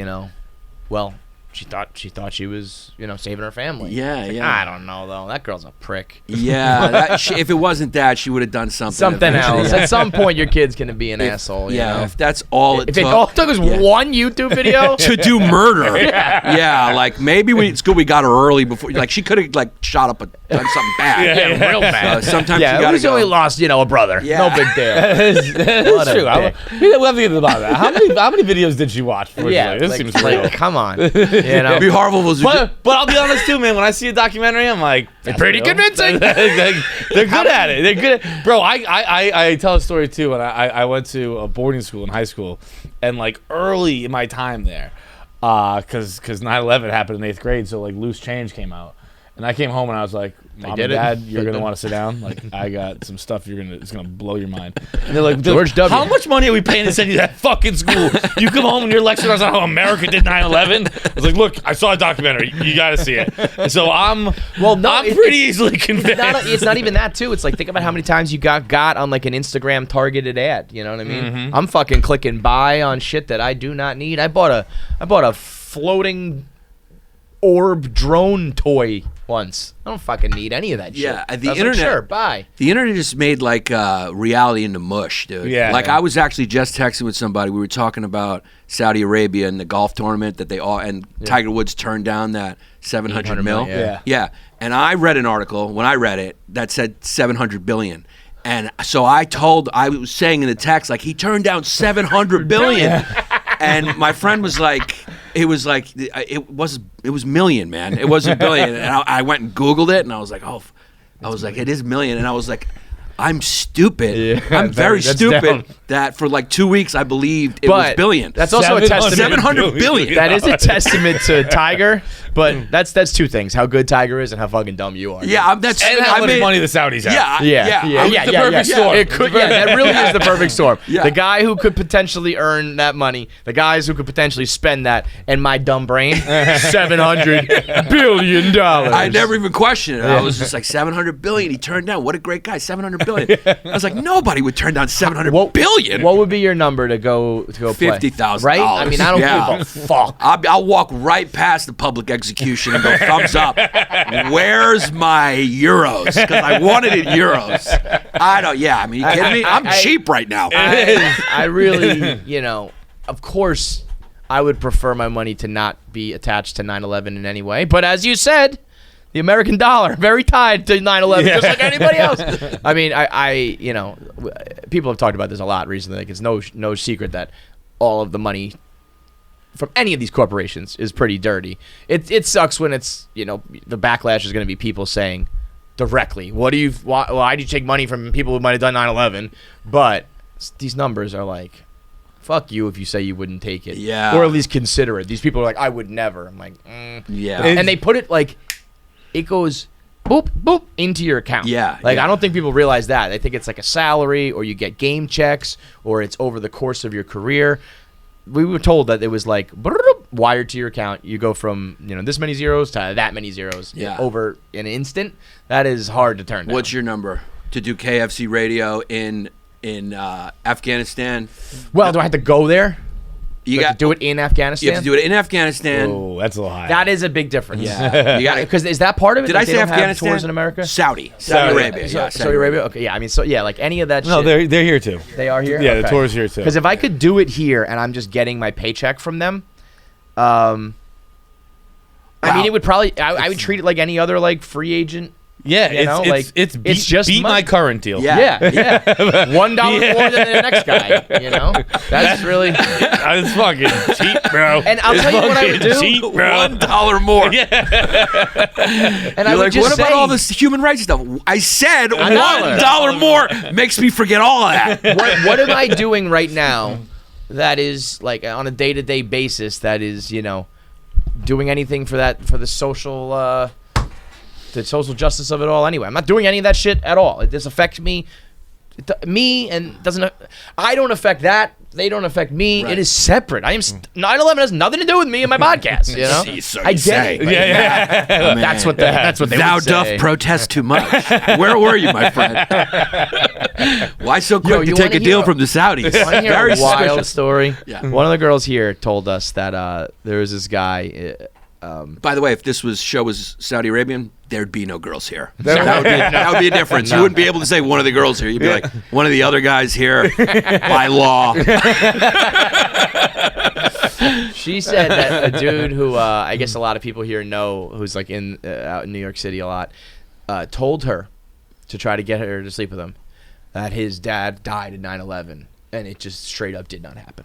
well, she thought she was, saving her family. Yeah, It's like, yeah. I don't know though. That girl's a prick. Yeah, if it wasn't that, she would have done something. Something eventually. else. At some point, your kid's gonna be an asshole. You know? If that's all it If took. it all it took was one YouTube video. to do murder. Yeah, like maybe it's good we got her early before. Like she could have like shot up done something bad. Real bad. Sometimes Yeah, you at gotta least go. only lost, a brother. Yeah. No big deal. That's a true. dick. We'll have to get about that. How many videos did she watch? Before Yeah, this like, seems real. come on. It'd be horrible if it was But I'll be honest too, man. When I see a documentary, I'm like, that's pretty real. convincing. They're good at it. They're good. Bro, I tell a story too. When I went to a boarding school in high school, and like early in my time there, because 9/11 happened in 8th grade, so like Loose Change came out, and I came home and I was like, Mom and Dad, you're gonna want to sit down. Like I got some stuff it's gonna blow your mind. And they're like, George W. How much money are we paying to send you to that fucking school? You come home and you're lecturing us on how America did 9/11. I was like, look, I saw a documentary. You got to see it. And so I'm pretty easily convinced. It's not even that too. It's like, think about how many times you got on like an Instagram targeted ad. You know what I mean? Mm-hmm. I'm fucking clicking buy on shit that I do not need. I bought a floating orb drone toy once. I don't fucking need any of that shit. Yeah, the I was internet. like, sure, buy. The internet just made like reality into mush, dude. Yeah. Like I was actually just texting with somebody. We were talking about Saudi Arabia and the golf tournament that Tiger Woods turned down that 700 mil. million, Yeah. And I read an article when I read it that said 700 billion. And so I was saying in the text, like, he turned down 700 billion. And my friend was like, it was million, man. It wasn't billion. And I went and Googled it, and I was like, it is million. And I was like, I'm stupid. Yeah, I'm very that's stupid down. that for like 2 weeks I believed it was billion. That's also a testament. 700 billion. That is a testament to Tiger, but that's two things: how good Tiger is and how fucking dumb you are. Yeah, And how much money the Saudis have. Yeah. The perfect storm. It could, that really is the perfect storm. Yeah. The guy who could potentially earn that money, the guys who could potentially spend that, and my dumb brain, $700 billion. I never even questioned it. I was just like, 700 billion. He turned down. What a great guy. 700 billion. I was like, nobody would turn down 700 billion. What would be your number to go play? $50,000. Right? I mean, I don't give a fuck. I'll walk right past the public execution and go, thumbs up. Where's my euros? Because I wanted it euros. I mean, you kidding me? I'm cheap right now. I really, of course, I would prefer my money to not be attached to 9/11 in any way. But as you said, the American dollar, very tied to 9/11, just like anybody else. I mean, people have talked about this a lot recently. Like, it's no secret that all of the money from any of these corporations is pretty dirty. It sucks when it's, the backlash is going to be people saying directly, why do you take money from people who might have done 9/11? But these numbers are like, fuck you if you say you wouldn't take it. Yeah. Or at least consider it. These people are like, I would never. I'm like, Yeah. And they put it like, it goes boop, boop into your account. Yeah. Like, yeah. I don't think people realize that. They think it's like a salary, or you get game checks, or it's over the course of your career. We were told that it was like wired to your account. You go from this many zeros to that many zeros over an instant. That is hard to turn down. What's your number to do KFC radio in Afghanistan? Well, do I have to go there? You got to do it in Afghanistan. You have to do it in Afghanistan. Oh, that's a little high. That is a big difference. Yeah, you got because is that part of it? Did Like, I they say don't have Afghanistan? tours in America? Saudi Saudi Arabia. Saudi Arabia. Okay, yeah. I mean, like any of that. No, shit, they're here too. they are here. Yeah, Okay. the tour's here too. Because if I could do it here and I'm just getting my paycheck from them, I mean, it would probably. I would treat it like any other like free agent. Yeah, it's it's just beat my money. current deal. Yeah. Yeah. $1 more than the next guy. That's really. It's fucking cheap, bro. And I'll It's tell you what I would fucking do. Cheap, bro. $1 more. Yeah. And I You're would like, just what about say, all this human rights stuff? I said $1. $1 more makes me forget all of that. what am I doing right now that is like on a day-to-day basis that is, doing anything for the social justice of it all anyway? I'm not doing any of that shit at all. This affects me. And doesn't. I don't affect that. They don't affect me. Right. It is separate. 9/11 has nothing to do with me and my podcast. So I you get say. it. But Yeah. That's what they Thou would say. doth protest too much. Where were you, my friend? Why so quick to you take a wanna deal hear- from the Saudis? Want to hear Very a wild suspicious. story? Yeah. One of the girls here told us that there was this guy By the way, if this show was Saudi Arabian, there'd be no girls here. That would be a difference. You wouldn't be able to say one of the girls here. You'd be like, one of the other guys here, by law. She said that a dude who I guess a lot of people here know, who's like out in New York City a lot, told her to try to get her to sleep with him that his dad died in 9/11, and it just straight up did not happen.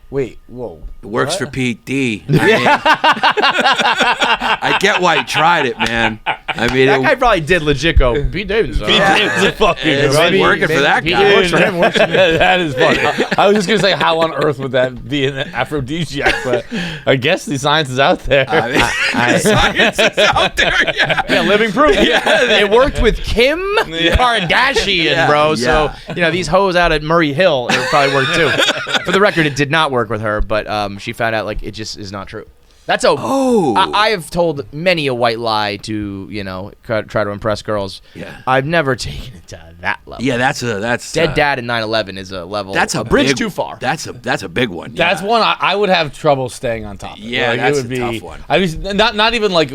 Wait, whoa. It works for Pete D. I get why he tried it, man. I mean, That guy probably did legit go, Pete Davidson. it's working for that guy. It works for him. That is funny. I was just gonna say, how on earth would that be an aphrodisiac? But I guess the science is out there. Science is out there. Yeah. Living proof. It worked with Kim Kardashian, bro. So these hoes out at Murray Hill, it would probably work too. For the record, it did not work with her, but she found out like it just is not true. That's I have told many a white lie to try to impress girls. Yeah. I've never taken it to that level. Yeah, that's Dead dad in 9/11 is a level. That's a bridge big, too far. That's a big one. That's one I would have trouble staying on top of. Yeah, like, that's it would a be, tough one. I was not even like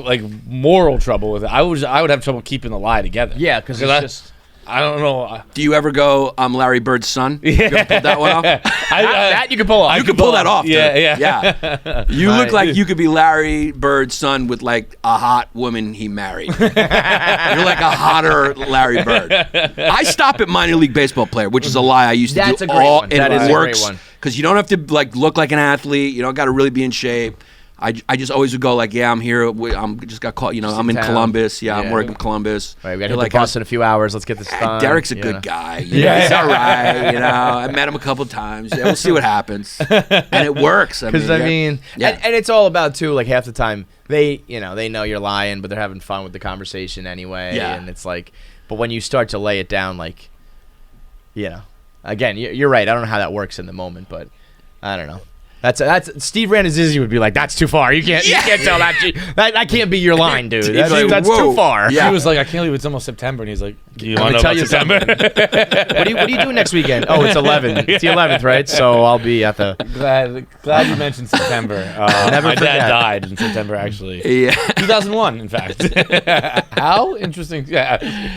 moral trouble with it. I would have trouble keeping the lie together. Yeah, because it's just. I don't know. Do you ever go, I'm Larry Bird's son? You ever pulled that one off? That you can pull off. You can pull that off. Dude. Yeah. You look like you could be Larry Bird's son with like a hot woman he married. You're like a hotter Larry Bird. I stop at minor league baseball player, which is a lie I used to That's do. a great one. And That it is a works great one. because you don't have to like look like an athlete. You don't got to really be in shape. I just always would go like, yeah, I'm here. I'm just got caught. I'm in town. Columbus. Yeah, I'm working in Columbus. All right, we got to You're hit the bus in a few hours. Let's get this done. Derek's a good guy. He's all right. I met him a couple times. Yeah, we'll see what happens. And it works. Because and it's all about too. Like half the time they know you're lying, but they're having fun with the conversation anyway. Yeah. And it's like, but when you start to lay it down, like, again, you're right. I don't know how that works in the moment, but I don't know. That's Steve Ranazizzi would be like, that's too far. You can't tell that. That can't be your line, dude. That's too far. He was like, I can't believe it's almost September, and he's like, do you want to tell know you about September? what are you doing next weekend? Oh, it's 11. It's the 11th, right? So I'll be at the. Glad you mentioned September. Never my forget. dad died in September, actually. Yeah. 2001, in fact. How interesting. Yeah.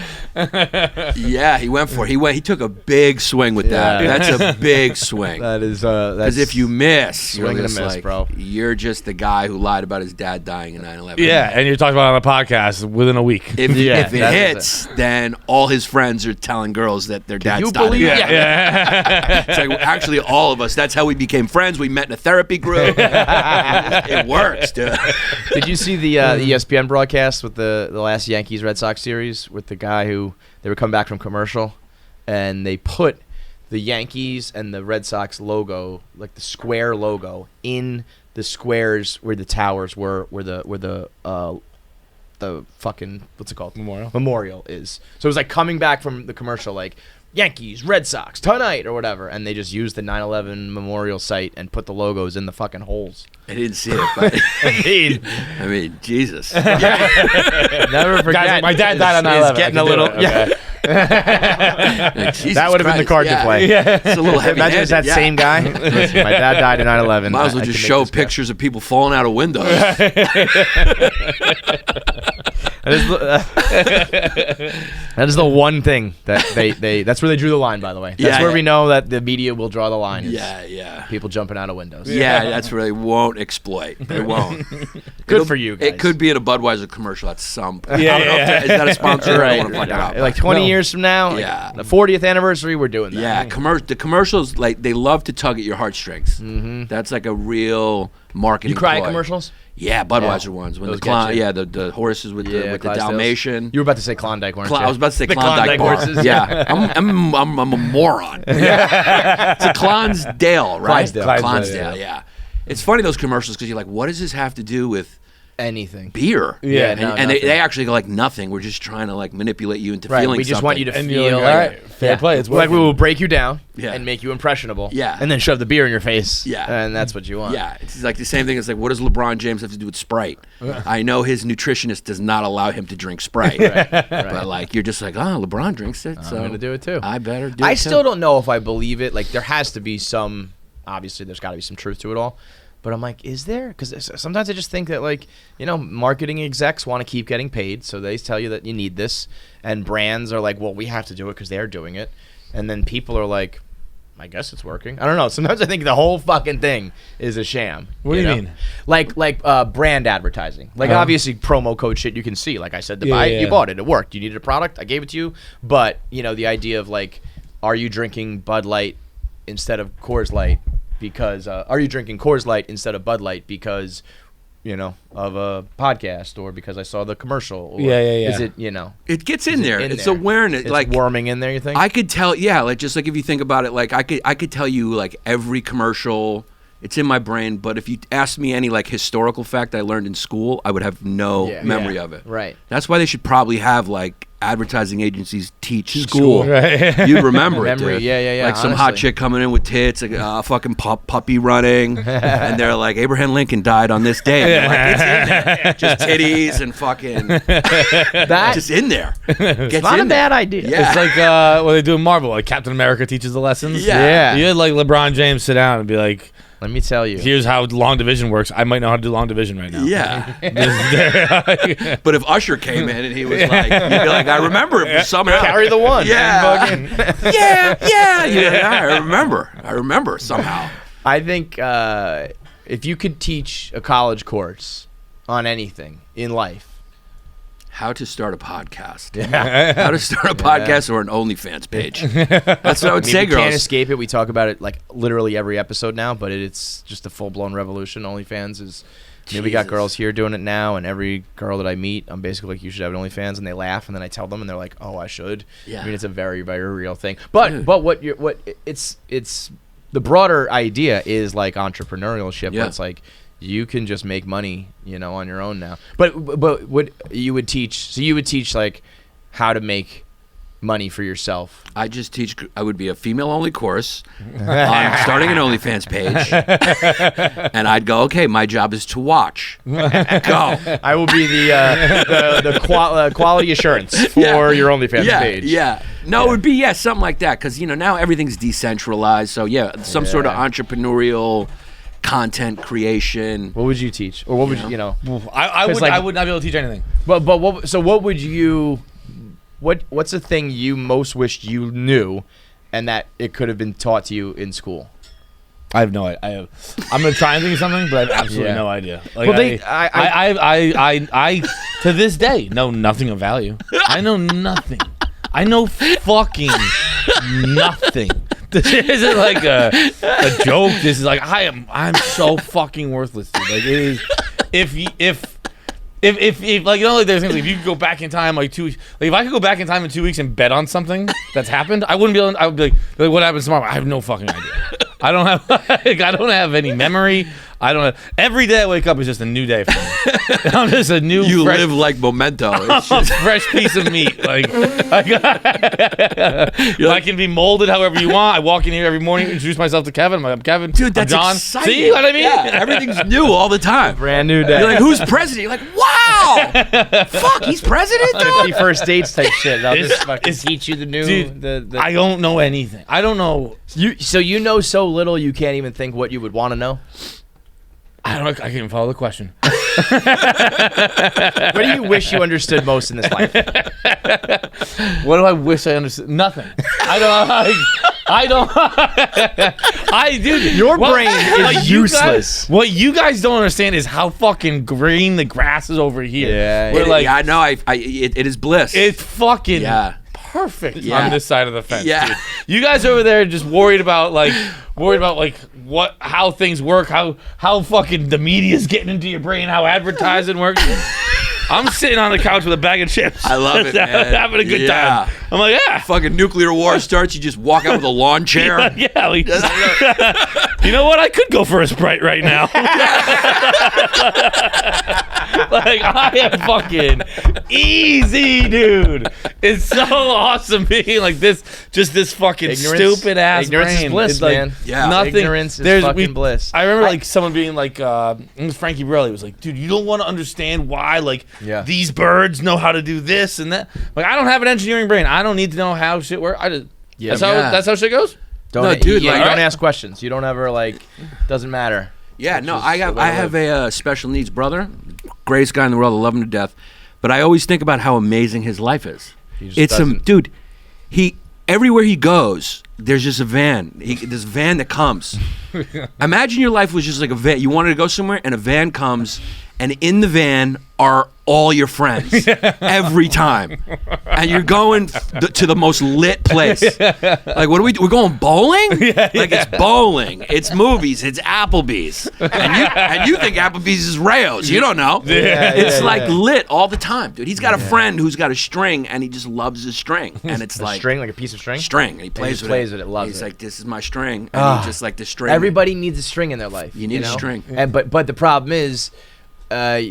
Yeah, he went for it. He took a big swing with that. Yeah. That's a big swing. That is Because if you miss, you're swing and a just miss, like, bro. You're just the guy who lied about his dad dying in 9/11. Yeah, and you're talking about it on a podcast within a week. If it that is hits, then all his friends are telling girls that their dads you died. believe in 9/11. Yeah. It's like, actually, all of us. That's how we became friends. We met in a therapy group. It works, dude. Did you see the ESPN broadcast with the last Yankees Red Sox series with the guy who they were coming back from commercial, and they put the Yankees and the Red Sox logo, like the square logo, in the squares where the towers were, where the fucking what's it called? Memorial is. So it was like coming back from the commercial, like Yankees, Red Sox tonight or whatever, and they just used the 9/11 memorial site and put the logos in the fucking holes. I didn't see it, but I mean, Jesus. Never forget. Guys, my dad died on 9/11. Is getting a little. Like, Jesus That would have been the card Christ, to play. Yeah. It's a little heavy. Imagine it's that same guy. Listen, my dad died in 9/11. Might as well just show pictures of people falling out of windows. That is the one thing that they that's where they drew the line, by the way. That's where we know that the media will draw the line. is Yeah. People jumping out of windows. Yeah, that's where they won't exploit. They won't. Good for you guys. It could be in a Budweiser commercial at some point. Yeah, I don't know if that, is that a sponsor? I Right. don't want to find out. Like 20 years from now, Yeah. the 40th anniversary, we're doing that. Yeah, the commercials, like, they love to tug at your heartstrings. Mm-hmm. That's like a real marketing You cry at ploy. commercials? Yeah, Budweiser ones. When Those the get you. the horses with the Clydesdales. Dalmatian. You were about to say Klondike, weren't you? I was about to say The Klondike bar. horses. Yeah, I'm a moron. It's a Clonsdale, right? Clydesdale. Yeah. It's funny, those commercials, because you're like, what does this have to do with Anything. beer? Yeah, and they actually go like, nothing. We're just trying to like manipulate you into Right, feeling we just something. want you to And feel you're like, like all right, fair play. It's like we working. will break you down Yeah. and make you impressionable. Yeah. And then shove the beer in your face. Yeah. And that's what you want. Yeah, it's like the same thing. It's like, what does LeBron James have to do with Sprite? I know his nutritionist does not allow him to drink Sprite, but like you're just like, oh, LeBron drinks it, so I'm gonna do it too. I better do it. I too. still don't know if I believe it. Like there has to be some. Obviously, there's got to be some truth to it all. But I'm like, is there? Because sometimes I just think that, like, you know, marketing execs want to keep getting paid, so they tell you that you need this, and brands are like, well, we have to do it because they're doing it, and then people are like, I guess it's working. I don't know. Sometimes I think the whole fucking thing is a sham. What do you mean? Like brand advertising. Like obviously promo code shit you can see. Like I said to buy it, you bought it. It worked. You needed a product, I gave it to you. But you know the idea of like, are you drinking Bud Light instead of Coors Light? Because are you drinking Coors Light instead of Bud Light because, you know, of a podcast or because I saw the commercial? Or is it, you know? It gets in there. It's awareness. It's like worming in there, you think? I could tell, like just like if you think about it, like I could tell you like every commercial. It's in my brain, but if you ask me any like historical fact I learned in school, I would have no memory of it. Right. That's why they should probably have like advertising agencies teach school. Right. You'd remember it, Memory, dude. yeah, Like some hot chick coming in with tits, a fucking puppy running, and they're like, Abraham Lincoln died on this day. And they're like, it's in there. Just titties and fucking That just in there. it's not a bad idea. Yeah. It's like what they do in Marvel, like Captain America teaches the lessons. Yeah. You had like LeBron James sit down and be like, Let me tell you. here's how long division works. I might know how to do long division right now. Yeah. But if Usher came in and he was like, you'd be like, I remember it somehow. Carry the one. Yeah. Yeah. I remember somehow. I think if you could teach a college course on anything in life, How to start a podcast. How to start a podcast or an OnlyFans page. That's what I would say, we girls. can't escape it. We talk about it like literally every episode now, but it's just a full-blown revolution. OnlyFans is... I mean, we got girls here doing it now, and every girl that I meet, I'm basically like, you should have an OnlyFans, and they laugh, and then I tell them, and they're like, oh, I should. Yeah. I mean, it's a very, very real thing. But it's the broader idea is like entrepreneurial shit, Yeah. but it's like you can just make money, you know, on your own now. But what you would teach? So you would teach like how to make money for yourself. I just teach. I would be a female-only course on starting an OnlyFans page, and I'd go, okay, my job is to watch. Go. I will be the quality assurance for your OnlyFans page. Yeah. No, it would be something like that because now everything's decentralized. So some sort of entrepreneurial content creation. What would you teach, or what would you know? I would not be able to teach anything. But what would you? What's the thing you most wished you knew, and that it could have been taught to you in school? I have no idea. I'm gonna try and think of something, but I have absolutely no idea. Like, Well, I to this day know nothing of value. I know nothing. I know fucking nothing. This isn't like a joke. This is like I'm so fucking worthless, dude. Like it is. If like like there's things like if you could go back in time like 2 weeks, like if I could go back in time in 2 weeks and bet on something that's happened, I wouldn't be able. I would be like what happens tomorrow? I have no fucking idea. I don't have any memory. I don't have, every day I wake up is just a new day for me. I'm just a new. You live like Memento. It's I'm a just, fresh piece of meat. Like I can be molded however you want. I walk in here every morning, introduce myself to Kevin. I'm Kevin. dude, that's I'm John. exciting. See what I mean? Yeah, everything's new all the time. Brand new day. You're like, who's president? You're like, wow, fuck, he's president, dog? First dates type shit. I'll just fucking teach you the new. Dude, I don't know anything. I don't know. So you know so little you can't even think what you would want to know. I can't even follow the question. What do you wish you understood most in this life? What do I wish I understood? Nothing. Dude, Your brain is useless. What you guys don't understand is how fucking green the grass is over here. Yeah, We're like, I know. It is bliss. it's fucking perfect on this side of the fence. Yeah. Dude. You guys over there just worried about how things work, how fucking the media's getting into your brain, how advertising works. I'm sitting on the couch with a bag of chips. I love it, man. Having a good time. I'm like, Fucking nuclear war starts. You just walk out with a lawn chair. like, you know what? I could go for a Sprite right now. Like, I am fucking easy, dude. It's so awesome being like this, just this fucking stupid ass ignorance brain. is bliss, It's like, man. Yeah. nothing. Ignorance is fucking bliss. I remember like someone being like, it was Frankie Borelli was like, dude, you don't want to understand why like these birds know how to do this and that. Like, I don't have an engineering brain. I don't need to know how shit works. That's how shit goes. Don't dude, you like, don't ask questions. You don't ever like. Doesn't matter. Yeah, no, I have a special needs brother, greatest guy in the world. I love him to death, but I always think about how amazing his life is. It's dude. Everywhere he goes, there's just a van. This van that comes. Imagine your life was just like a van. You wanted to go somewhere, and a van comes, and in the van are all your friends every time, and you're going to the most lit place. Like, what are we? We're going bowling? It's bowling. It's movies. It's Applebee's, and you think Applebee's is Rayo's. You don't know. It's lit all the time, dude. He's got a friend who's got a string, and he just loves his string, and it's like string, like a piece of string. And he plays with it. Loves He's it. like, this is my string, and he just like the string. Everybody needs a string in their life. You need a string, and but the problem is.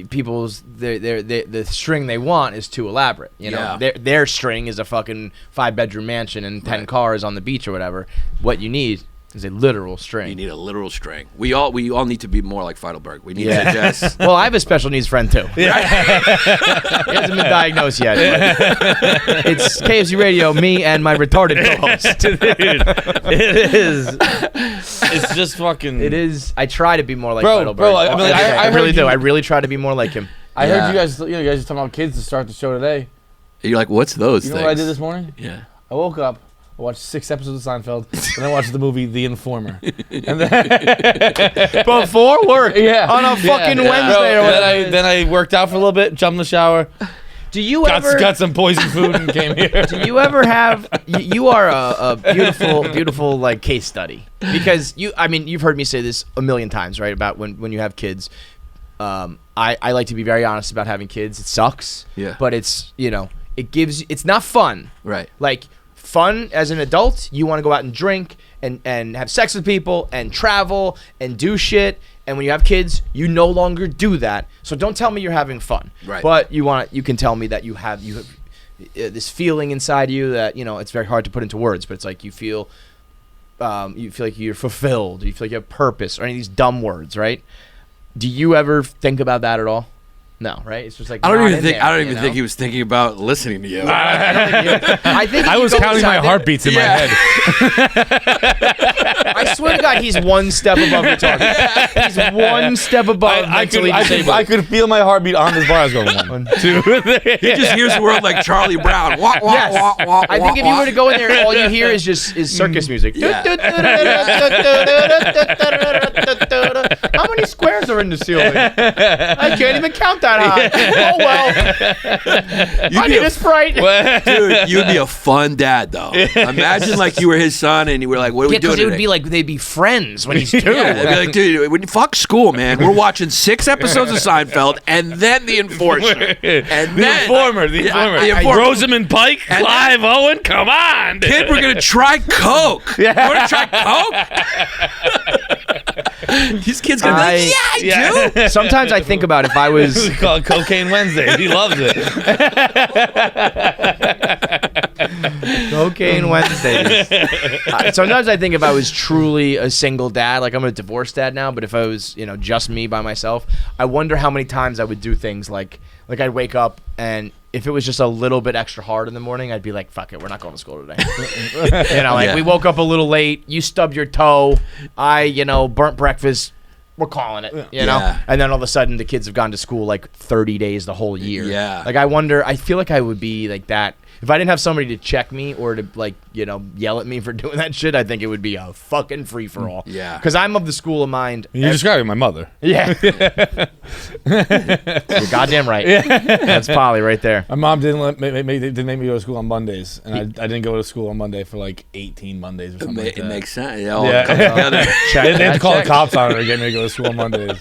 People's the string they want is too elaborate. You know, their string is a fucking 5-bedroom mansion and 10 cars on the beach or whatever. What you need is a literal string. You need a literal string. We all need to be more like Feidelberg. We need to just. Well, I have a special needs friend too. He hasn't been diagnosed yet. It's KFC Radio, me and my retarded co-host. Dude, it is. It's just fucking. It is. I try to be more like Bro, Feidelberg. I really do. I really try to be more like him. I heard you guys. You guys were talking about kids to start the show today. You're like, what's those You know things? what I did this morning? Yeah. I woke up. I watched 6 episodes of Seinfeld, and I watched the movie The Informer. And then Before work, on a fucking Wednesday or whatever. Then I worked out for a little bit, jumped in the shower. Do you ever got some poison food and came here? Do you ever have? You are a beautiful like case study because you've heard me say this a million times, right? About when you have kids. I like to be very honest about having kids. It sucks. Yeah. But it's it's not fun. Right. Like. Fun as an adult, you want to go out and drink and have sex with people and travel and do shit. And when you have kids, you no longer do that. So don't tell me you're having fun. Right. But you can tell me that you have this feeling inside you that it's very hard to put into words. But it's like you feel like you're fulfilled. You feel like you have purpose or any of these dumb words, right? Do you ever think about that at all? No, right? It's just like I don't even think he was thinking about listening to you. I think I was counting my heartbeats in my head. I swear to God, he's one step above retarded. He's one step above mentally disabled. I could feel my heartbeat on this bar. I was going 1, 2. He just hears the world like Charlie Brown. Wah, wah, Yes. wah, wah, I think if you were to go in there, all you hear is circus music. Yeah. How many squares are in the ceiling? I can't even count that high. Oh well. I need a Sprite. Dude, you'd be a fun dad though. Imagine like you were his son and you were like, what are we doing because it would today? be like they'd be friends when he's 2. Yeah, they'd be like, dude, fuck school, man. We're watching 6 episodes of Seinfeld and then The Enforcer. And The Informer. Rosamund Pike, Clive Owen, come on. Kid, we're going to try Coke. You want to try Coke? These kids going to be like, I do. Sometimes I think about if I was... We call it Cocaine Wednesday. He loves it. Cocaine Wednesdays. Sometimes I think if I was truly a single dad, like I'm a divorced dad now, but if I was, just me by myself, I wonder how many times I would do things like I'd wake up and if it was just a little bit extra hard in the morning, I'd be like, fuck it, we're not going to school today. We woke up a little late, you stubbed your toe, I, burnt breakfast, we're calling it, you know? And then all of a sudden the kids have gone to school like 30 days the whole year. Yeah. Like I feel like I would be like that. If I didn't have somebody to check me or to yell at me for doing that shit, I think it would be a fucking free for all. Yeah. Because I'm of the school of mind. You're describing my mother. Yeah. You're goddamn right. That's Polly right there. My mom didn't make me go to school on Mondays, and I didn't go to school on Monday for like 18 Mondays or something like that. It makes sense. It all comes together. They had to call the cops on her to get me to go to school on Mondays.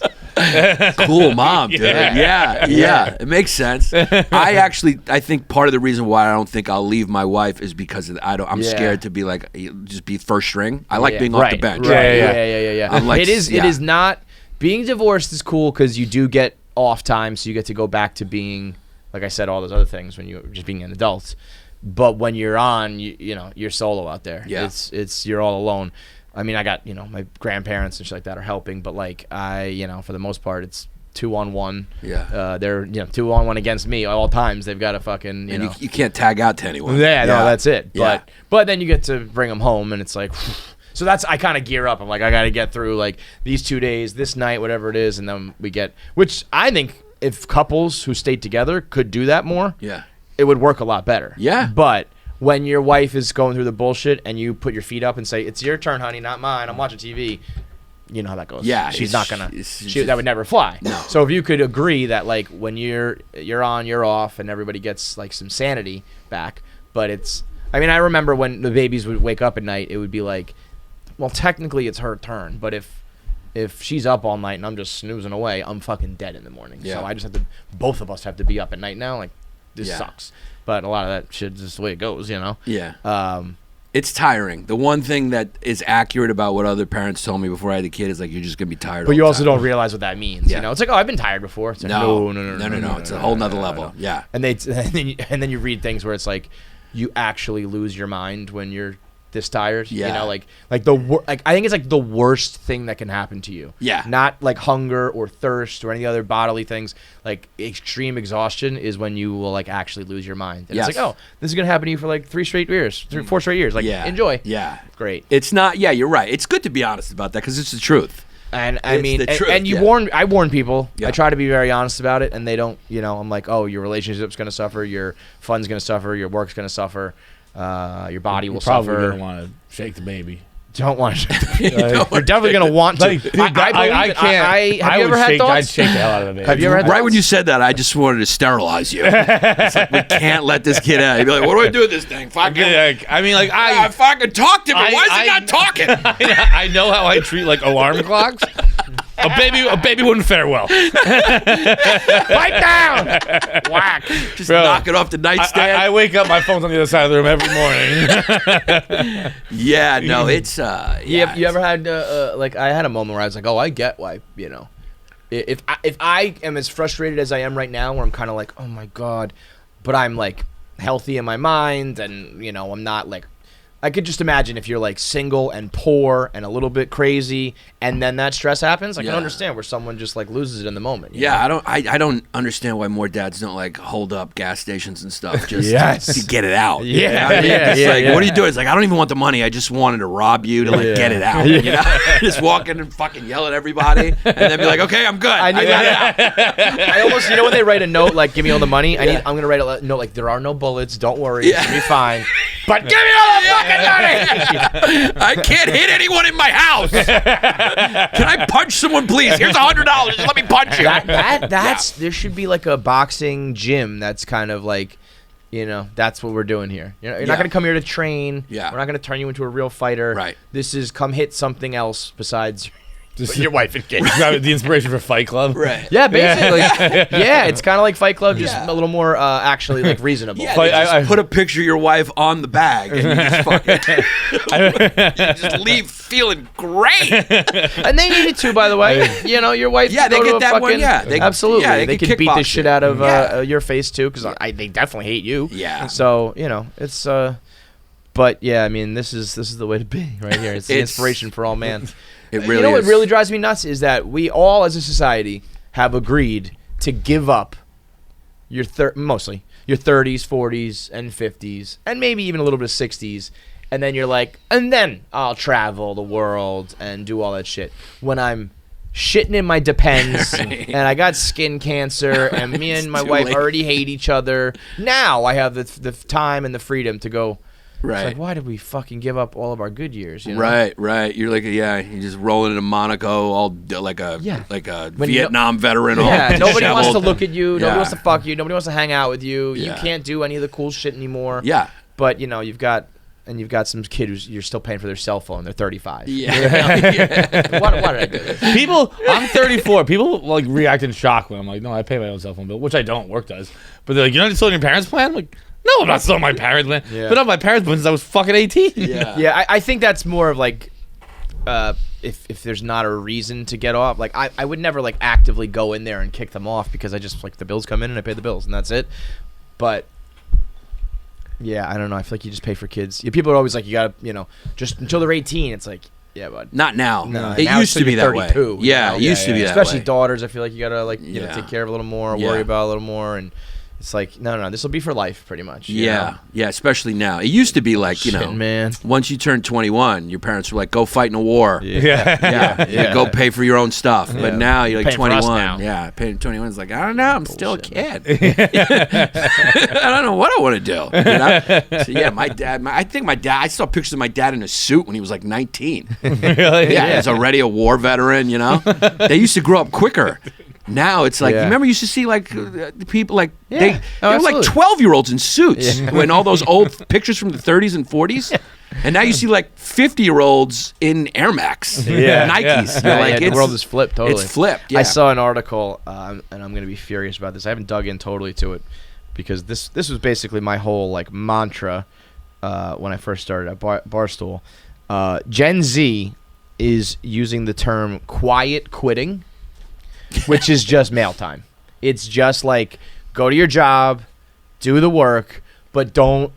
Cool mom, dude. Yeah. It makes sense. I think part of the reason why I don't think I'll leave my wife is because I'm scared to be like just be first string. I like being off the bench. Yeah. I'm like, it is not being divorced is cool because you do get off time, so you get to go back to being, like I said, all those other things when you're just being an adult. But when you're on, you're solo out there. Yeah. It's you're all alone. I mean, I got, my grandparents and shit like that are helping, but like for the most part, it's 2-on-1. Yeah. They're 2-on-1 against me all times. They've got to fucking And you can't tag out to anyone. Yeah, no, that's it. Yeah. But then you get to bring them home, and it's like So that's I kind of gear up. I'm like, I got to get through like these 2 days, this night, whatever it is, and then we get. Which I think if couples who stayed together could do that more, it would work a lot better. Yeah. But when your wife is going through the bullshit and you put your feet up and say, "It's your turn, honey, not mine. I'm watching TV." You know how that goes. Yeah, she's not gonna. That would never fly. No. So if you could agree that like when you're on, you're off, and everybody gets like some sanity back, but it's. I mean, I remember when the babies would wake up at night, it would be like, well, technically it's her turn, but if she's up all night and I'm just snoozing away, I'm fucking dead in the morning. Yeah. So I just have to. Both of us have to be up at night now. Like this sucks. But a lot of that shit is just the way it goes, you know. Yeah. It's tiring. The one thing that is accurate about what other parents told me before I had a kid is like you're just gonna be tired. But all you the also time. don't realize what that means. You know, it's like, oh, I've been tired before. It's like, no. It's a whole nother level. Yeah. And then you read things where it's like you actually lose your mind when you're this tired. Yeah. You know, like I think it's like the worst thing that can happen to you. Yeah. Not like hunger or thirst or any other bodily things. Like extreme exhaustion is when you will like actually lose your mind. And it's like, oh, this is gonna happen to you for like 4 straight years. Like, enjoy. Yeah. Great. It's not. Yeah, you're right. It's good to be honest about that because it's the truth. And I It's mean, the truth, and I warn people. Yeah. I try to be very honest about it, and they don't. You know, I'm like, oh, your relationship's gonna suffer, your fun's gonna suffer, your work's gonna suffer, your body will probably suffer. Don't want to shake the baby. Don't want to. You're definitely gonna want to. Like, dude, I can't. have you ever had thoughts? I'd shake the hell out of the baby. Have you ever had Right thoughts? when you said that, I just wanted to sterilize you. It's like, we can't let this kid out. You'd be like, what do I do with this thing? Fucking, I fucking talk to me. Why is he not talking? I know how I treat like alarm clocks. A baby wouldn't fare well. Pipe down. Whack. Just Bro, knock it off the nightstand. I wake up, my phone's on the other side of the room every morning. Yeah, no, it's You ever had like I had a moment where I was like, oh, I get why, you know, if I am as frustrated as I am right now, where I'm kind of like, oh my god, but I'm like healthy in my mind, and you know, I'm not like. I could just imagine if you're like single and poor and a little bit crazy, and then that stress happens. I can understand where someone just like loses it in the moment. You know? I don't understand why more dads don't like hold up gas stations and stuff just to get it out. Yeah, you know what I mean? yeah, It's yeah, like, yeah. what are you doing? It's like, I don't even want the money. I just wanted to rob you to like get it out. You know, just walk in and fucking yell at everybody, and then be like, okay, I'm good. I got it out. I almost, you know, when they write a note like, "Give me all the money," I'm gonna write a note like, "There are no bullets. Don't worry, it'll be fine." But give me all the fucking money. I can't hit anyone in my house. Can I punch someone, please? Here's $100. Just let me punch you. That's there should be like a boxing gym that's kind of like, you know, that's what we're doing here. You're not gonna come here to train. Yeah. We're not gonna turn you into a real fighter. Right. This is come hit something else besides your wife and kids. The inspiration for Fight Club. Right. Yeah, basically. Yeah, it's kind of like Fight Club, just a little more actually like reasonable. Yeah, they just put a picture of your wife on the bag, and you just fucking you just leave feeling great. And they needed to, by the way. You know, your wife. Yeah, could they go get to a that fucking, one. Yeah, absolutely. Yeah, they can could beat the kickbox shit you. out of Yeah. your face too, because they definitely hate you. Yeah. So you know, it's. But yeah, I mean, this is the way to be right here. It's the inspiration for all man. It really you know is. what really drives me nuts is that we all, as a society, have agreed to give up your mostly your 30s, 40s, and 50s, and maybe even a little bit of 60s, and then you're like, and then I'll travel the world and do all that shit. When I'm shitting in my Depends and I got skin cancer and me and my wife already hate each other, now I have the time and the freedom to go. Right. It's like, why did we fucking give up all of our good years? You know? Right. You're like, you're just rolling into Monaco, all like a Vietnam veteran. Yeah, all nobody wants to disheveled. look at you. Nobody Yeah. wants to fuck you. Nobody wants to hang out with you. You Yeah. can't do any of the cool shit anymore. Yeah. But you know, you've got some kid who's you're still paying for their cell phone. They're 35. Yeah. Why did I do this? People, I'm 34. People like react in shock when I'm like, no, I pay my own cell phone bill, which I don't. Work does. But they're like, you're not still on your parents' plan? I'm like, no, I'm not still on my parents' plan. Yeah. But on my parents' plan since I was fucking 18. Yeah, I think that's more of like, if there's not a reason to get off, like I would never like actively go in there and kick them off because I just like the bills come in and I pay the bills and that's it. But yeah, I don't know. I feel like you just pay for kids. Yeah, people are always like, you gotta, you know, just until they're 18. It's like, yeah, bud. Not now. No, It now used to until be you're that way. 32, you Yeah, know? it used to be that Especially way. daughters. I feel like you gotta like you know Yeah. take care of a little more, Yeah. worry about a little more, and It's like, no, this will be for life, pretty much. you Yeah, know? yeah, especially now. It used to be like, you Shit, know, man. once you turned 21, your parents were like, go fight in a war. Yeah. Yeah, go pay for your own stuff. But now you're like Paying for us 21. now. Yeah, paying 21 is like, I don't know, I'm still a kid. I don't know what I want to do. You know? So yeah, my dad, I saw pictures of my dad in a suit when he was like 19. Really? Yeah, he's already a war veteran, you know? They used to grow up quicker. Now it's like, you remember you used to see like people like, they were like 12-year-olds in suits when all those old pictures from the 30s and 40s. And now you see like 50-year-olds in Air Max, Nikes. You're like, the world is flipped totally. It's flipped. Yeah. I saw an article, and I'm going to be furious about this. I haven't dug in totally to it because this was basically my whole like mantra when I first started at Barstool. Gen Z is using the term quiet quitting, which is just mail time. It's just like, go to your job, do the work, but don't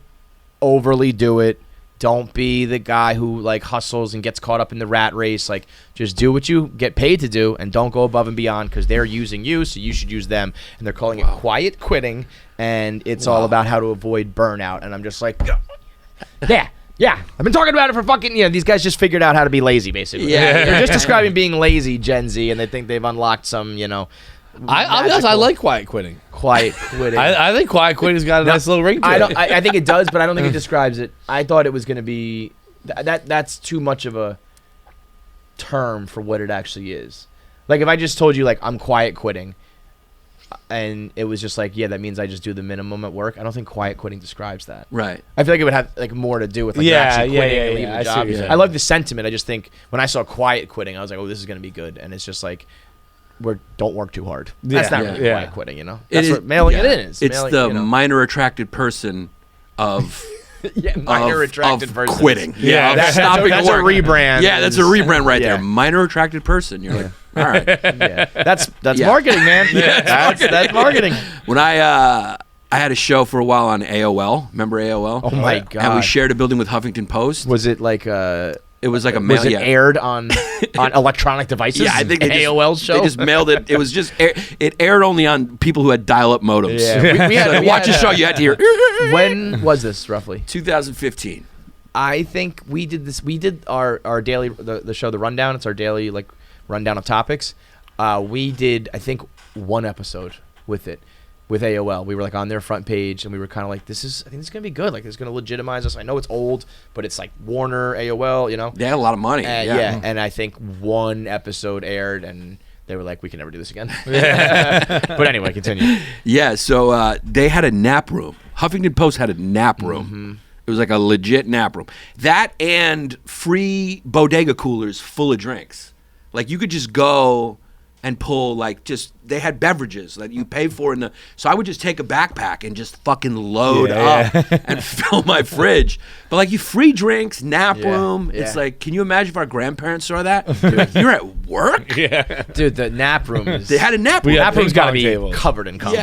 overly do it. Don't be the guy who like hustles and gets caught up in the rat race. Like, just do what you get paid to do and don't go above and beyond because they're using you, so you should use them. And they're calling it quiet quitting, and it's all about how to avoid burnout. And I'm just like, yeah. I've been talking about it for fucking, these guys just figured out how to be lazy, basically. Yeah. They're just describing being lazy, Gen Z, and they think they've unlocked some, I'll be honest, I like quiet quitting. quiet quitting. I think quiet quitting's got a nice little ring to it. I think it does, but I don't think it describes it. I thought it was going to be that's too much of a term for what it actually is. Like if I just told you like I'm quiet quitting, and it was just like that means I just do the minimum at work. I don't think quiet quitting describes that. Right. I feel like it would have like more to do with like you're actually quitting and leaving the I see job. what you're saying. I love the sentiment. I just think when I saw quiet quitting, I was like, oh, this is going to be good, and it's just like. Don't work too hard. That's not really quiet quitting, That's what mailing it is. It's minor attracted person of minor attracted of person. quitting. Yeah, that's stopping a work. rebrand. Yeah, that's a rebrand right Yeah. there. Minor attracted person. You're like, all right. Yeah. That's Yeah. marketing, man. That's marketing. When I had a show for a while on AOL. Remember AOL? Oh my god. And we shared a building with Huffington Post. Was it like It was like a mail. was it aired on electronic devices? Yeah, I think AOL show. They just mailed it. It was just it aired only on people who had dial-up modems. Yeah. We had, So watch a show, you had to hear. When was this roughly? 2015. I think we did this. We did our daily the show, The Rundown. It's our daily like rundown of topics. We did I think one episode with it. With AOL, we were like on their front page, and we were kind of like, I think this is gonna be good. Like, it's gonna legitimize us. I know it's old, but it's like Warner, AOL, They had a lot of money. And I think one episode aired, and they were like, we can never do this again. But anyway, continue. Yeah, so they had a nap room. Huffington Post had a nap room. Mm-hmm. It was like a legit nap room. That and free bodega coolers full of drinks. Like, you could just go and pull they had beverages that you pay for so I would just take a backpack and just fucking load up and fill my fridge. But like, you free drinks, nap room. It's like, can you imagine if our grandparents saw that? Like, you're at work? Dude, the nap room is. They had a nap room. Nap room's got to ping be pong tables. covered in cum.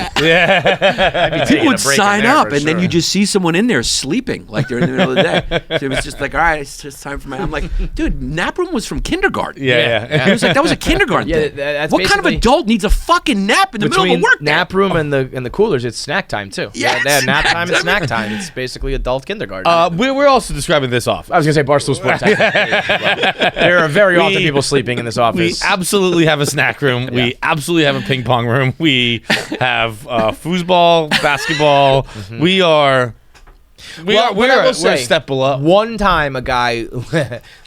People would sign up, and then you just see someone in there sleeping, like they're in the middle of the day. So it was just like, all right, it's just time for I'm like, dude, nap room was from kindergarten. It was like, that was a kindergarten thing. That's What kind of adult needs a fucking nap in the middle of a work day? nap room and the coolers, it's snack time too. Yes. They have nap time and snack time. It's basically adult kindergarten. We're also describing this office. I was gonna say Barstool Sports. There are very often people sleeping in this We office. absolutely have a snack room. We absolutely have a ping pong room. We have foosball, basketball. We're a step below. One time, a guy,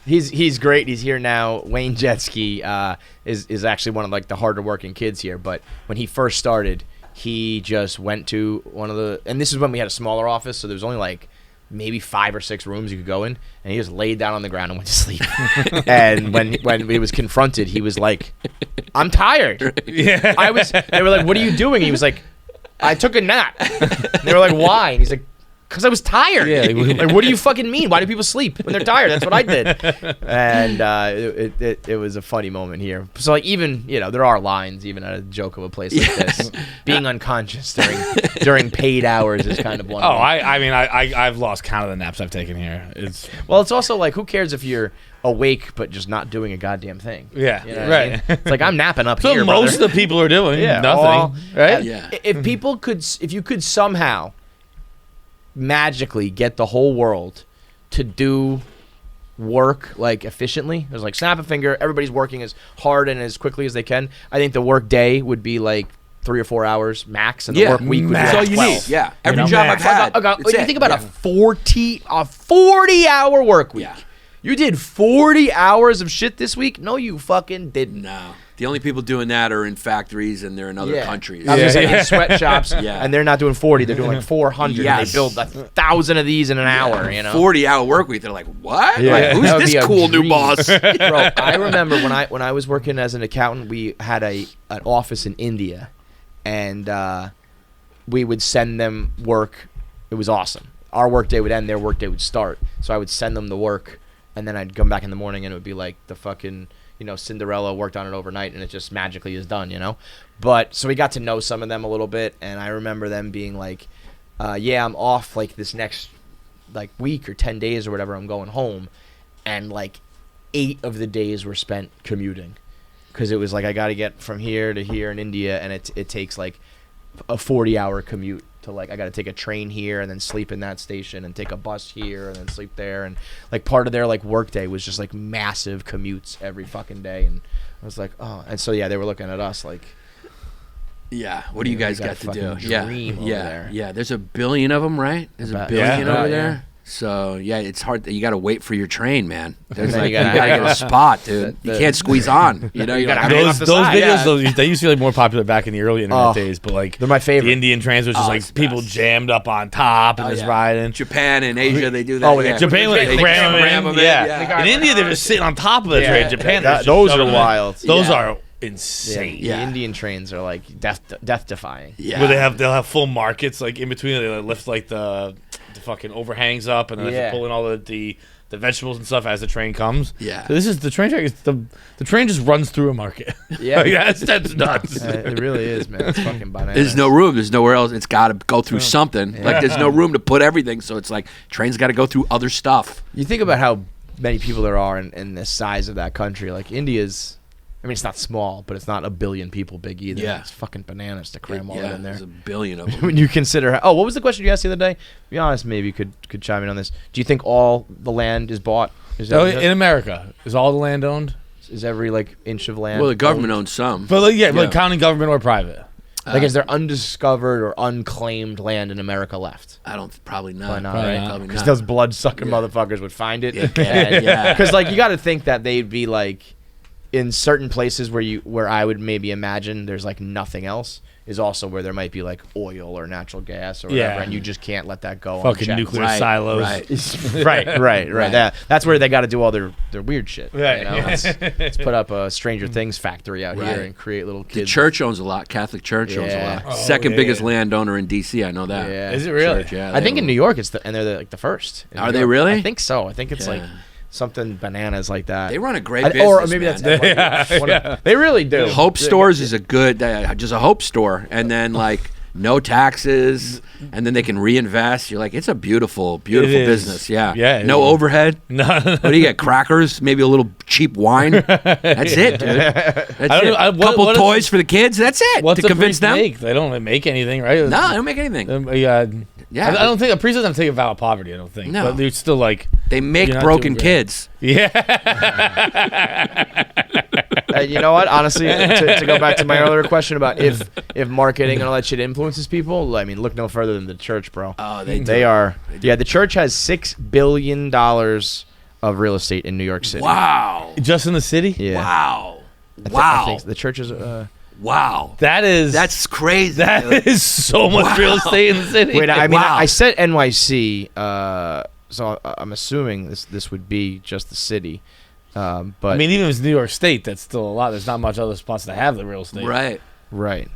he's great. He's here now. Wayne Jetski is actually one of like the harder working kids here. But when he first started, he just went to one of the, and this is when we had a smaller office, so there was only like maybe 5 or 6 rooms you could go in, and he just laid down on the ground and went to sleep. And when he was confronted, he was like, "I'm tired." They were like, "What are you doing?" He was like, "I took a nap." And they were like, "Why?" And he's like, Because I was tired. Yeah, like, what do you fucking mean? Why do people sleep when they're tired? That's what I did. And it was a funny moment here. So like even there are lines even at a joke of a place like this. Being unconscious during paid hours is kind of one. Oh, I mean I've lost count of the naps I've taken here. It's also like who cares if you're awake but just not doing a goddamn thing. Yeah, You know what I mean? It's like I'm napping up so here. most brother. of the people are doing Yeah, nothing, right? Yeah. If you could somehow magically get the whole world to do work like efficiently, there's like snap a finger, everybody's working as hard and as quickly as they can. I think the work day would be like 3 or 4 hours max, and the work week would be That's like all you 12. need. Yeah. Every know? job I've had. You think about a 40-hour work week. Yeah. You did 40 hours of shit this week? No, you fucking didn't. No. The only people doing that are in factories and they're in other countries. I was gonna say in sweatshops, Yeah. and they're not doing 40; they're doing like 400. Yes. And they build 1,000 of these in an hour. 40-hour work week. They're like, what? Yeah. Like, That who's would this be a cool new dream. boss? Bro, I remember when I was working as an accountant, we had an office in India, and we would send them work. It was awesome. Our workday would end, their workday would start. So I would send them the work, and then I'd come back in the morning, and it would be like the fucking Cinderella worked on it overnight, and it just magically is done, But so we got to know some of them a little bit, and I remember them being like, "Yeah, I'm off like this next like week or 10 days or whatever. I'm going home," and like 8 of the days were spent commuting, because it was like I got to get from here to here in India, and it takes like a 40-hour commute to like I got to take a train here and then sleep in that station and take a bus here and then sleep there, and like part of their like work day was just like massive commutes every fucking day, and I was like, oh, and so yeah, they were looking at us like, yeah, what do you guys got got a to do? fucking Yeah, dream over there. yeah. There's a billion of them, right? There's a bet. billion Yeah. over Yeah. there. So yeah, it's hard. You got to wait for your train, man. There's then like, you you gotta- gotta get a spot, dude. You can't squeeze on. You know, you gotta gotta hang Those off the those side. videos, Yeah. they used to be like more popular back in the early internet Oh, days, but like they're my favorite. The Indian trains was just Oh, it's like the people best. jammed up on top and Oh, just yeah. riding. Japan and Asia, they do that. Oh, yeah. Japan, like, They cram them cram in. 'em in, Yeah. yeah. In India, they're just sitting on top of the train. Japan, they're just those are shoving them in. wild. Those Yeah. are insane. Yeah. The Indian trains are like death defying. Yeah. Where they'll have full markets like in between. They like, lift like the fucking overhangs up, and then they have to pull in all the vegetables and stuff as the train comes. Yeah. So this is the train track. The train just runs through a market. Yeah. Like, that's nuts. It really is, man. It's fucking bananas. There's no room. There's nowhere else. It's got to go through something. Like there's no room to put everything. So it's like trains got to go through other stuff. You think about how many people there are in the size of that country. Like India's, I mean, it's not small, but it's not a billion people big either. Yeah. It's fucking bananas to cram all that in there. There's a billion of them. When you consider, what was the question you asked the other day? Be honest, maybe you could chime in on this. Do you think all the land is bought? Is So in America, is all the land owned? is every like inch of land? Well, the government owned? owns some. But like, Yeah. like counting government or private. Like, is there undiscovered or unclaimed land in America left? I don't. Probably not. Probably not, Probably right? not. Probably Because not. those blood-sucking motherfuckers would find it. Yeah. Because like you got to think that they'd be like in certain places where I would maybe imagine there's like nothing else is also where there might be like oil or natural gas or whatever, Yeah. and you just can't let that go. Fucking unchecked. nuclear Right, silos. right. Right. That's where they got to do all their weird shit. Right. You know? Let's put up a Stranger Things factory out Right. here and create little The kids. church owns a lot. Catholic Church owns a Yeah. lot. Oh, Second yeah, biggest yeah. landowner in D.C. I know that. Yeah. Is it really? Church, yeah, I they think in own- New York they're like the first. in Are New they York. really? I think so. I think it's like Yeah. something bananas like that. They run a great I- business. or maybe man. that's they really do. Hope Stores is a good, just a Hope Store, and then like no taxes, and then they can reinvest. You're like, it's a beautiful, beautiful It is. business. Yeah, Yeah, it no is. overhead. No. What do you get? Crackers, maybe a little cheap wine. That's it, dude. That's I don't it. know, A couple what is- toys for the kids. That's it. What's to a convince priest them. make? They don't make anything, right? No, they don't make anything. Yeah. Yeah. I don't think a priest doesn't take a vow of poverty. I don't think. No. But they're still like. They make You're not broken doing great. kids. Yeah. You know what? Honestly, to go back to my earlier question about if marketing and all that shit influences people, I mean, look no further than the church, bro. Oh, they do. They are. Yeah, the church has $6 billion of real estate in New York City. Wow. Just in the city. Yeah. Wow. I Wow. think the church is. Wow. That's crazy. That is so much real estate in the city. Wait, I mean, Wow. I said NYC, so I'm assuming this would be just the city. But I mean, even if it's New York State, that's still a lot. There's not much other spots to have the real estate. Right. right.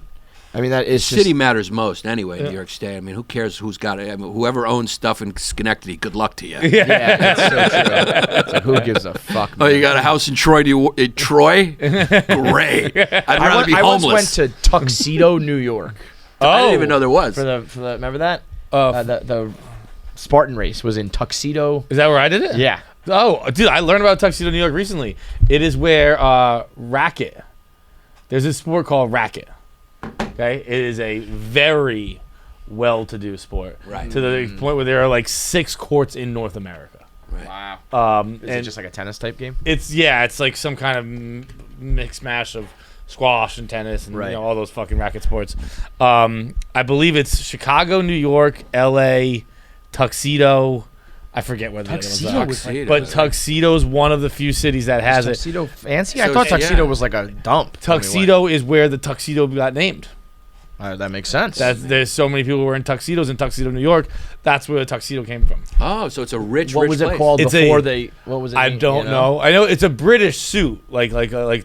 I mean, that is City matters most anyway. New York State. I mean, who cares who's got it? I mean, whoever owns stuff in Schenectady, good luck to you. Yeah, it's so true. It's like, who gives a fuck? Oh, man? you got a house in Troy? Troy? Great. I'd rather be I once homeless. went to Tuxedo, New York. I didn't even know there was. For the remember that? The Spartan race was in Tuxedo. Is that where I did it? Yeah. Oh, dude, I learned about Tuxedo, New York recently. It is where racket. There's a sport called racket. Okay, it is a very well-to-do sport. Right. To the point where there are like 6 courts in North America. Right. Wow. Is it just like a tennis type game? It's like some kind of mixed mash of squash and tennis and all those fucking racket sports. I believe it's Chicago, New York, L.A., Tuxedo. I forget where the other ones are. Tuxedo. But Tuxedo's one of the few cities that has it. Tuxedo fancy? So I thought yeah. Tuxedo was like a dump. Tuxedo is where the tuxedo got named. That makes sense. There's so many people who were in tuxedos in Tuxedo, New York. That's where the tuxedo came from. Oh, so it's a rich, what rich was place. it called It's before a- they? What was it? I don't know. I know it's a British suit. Like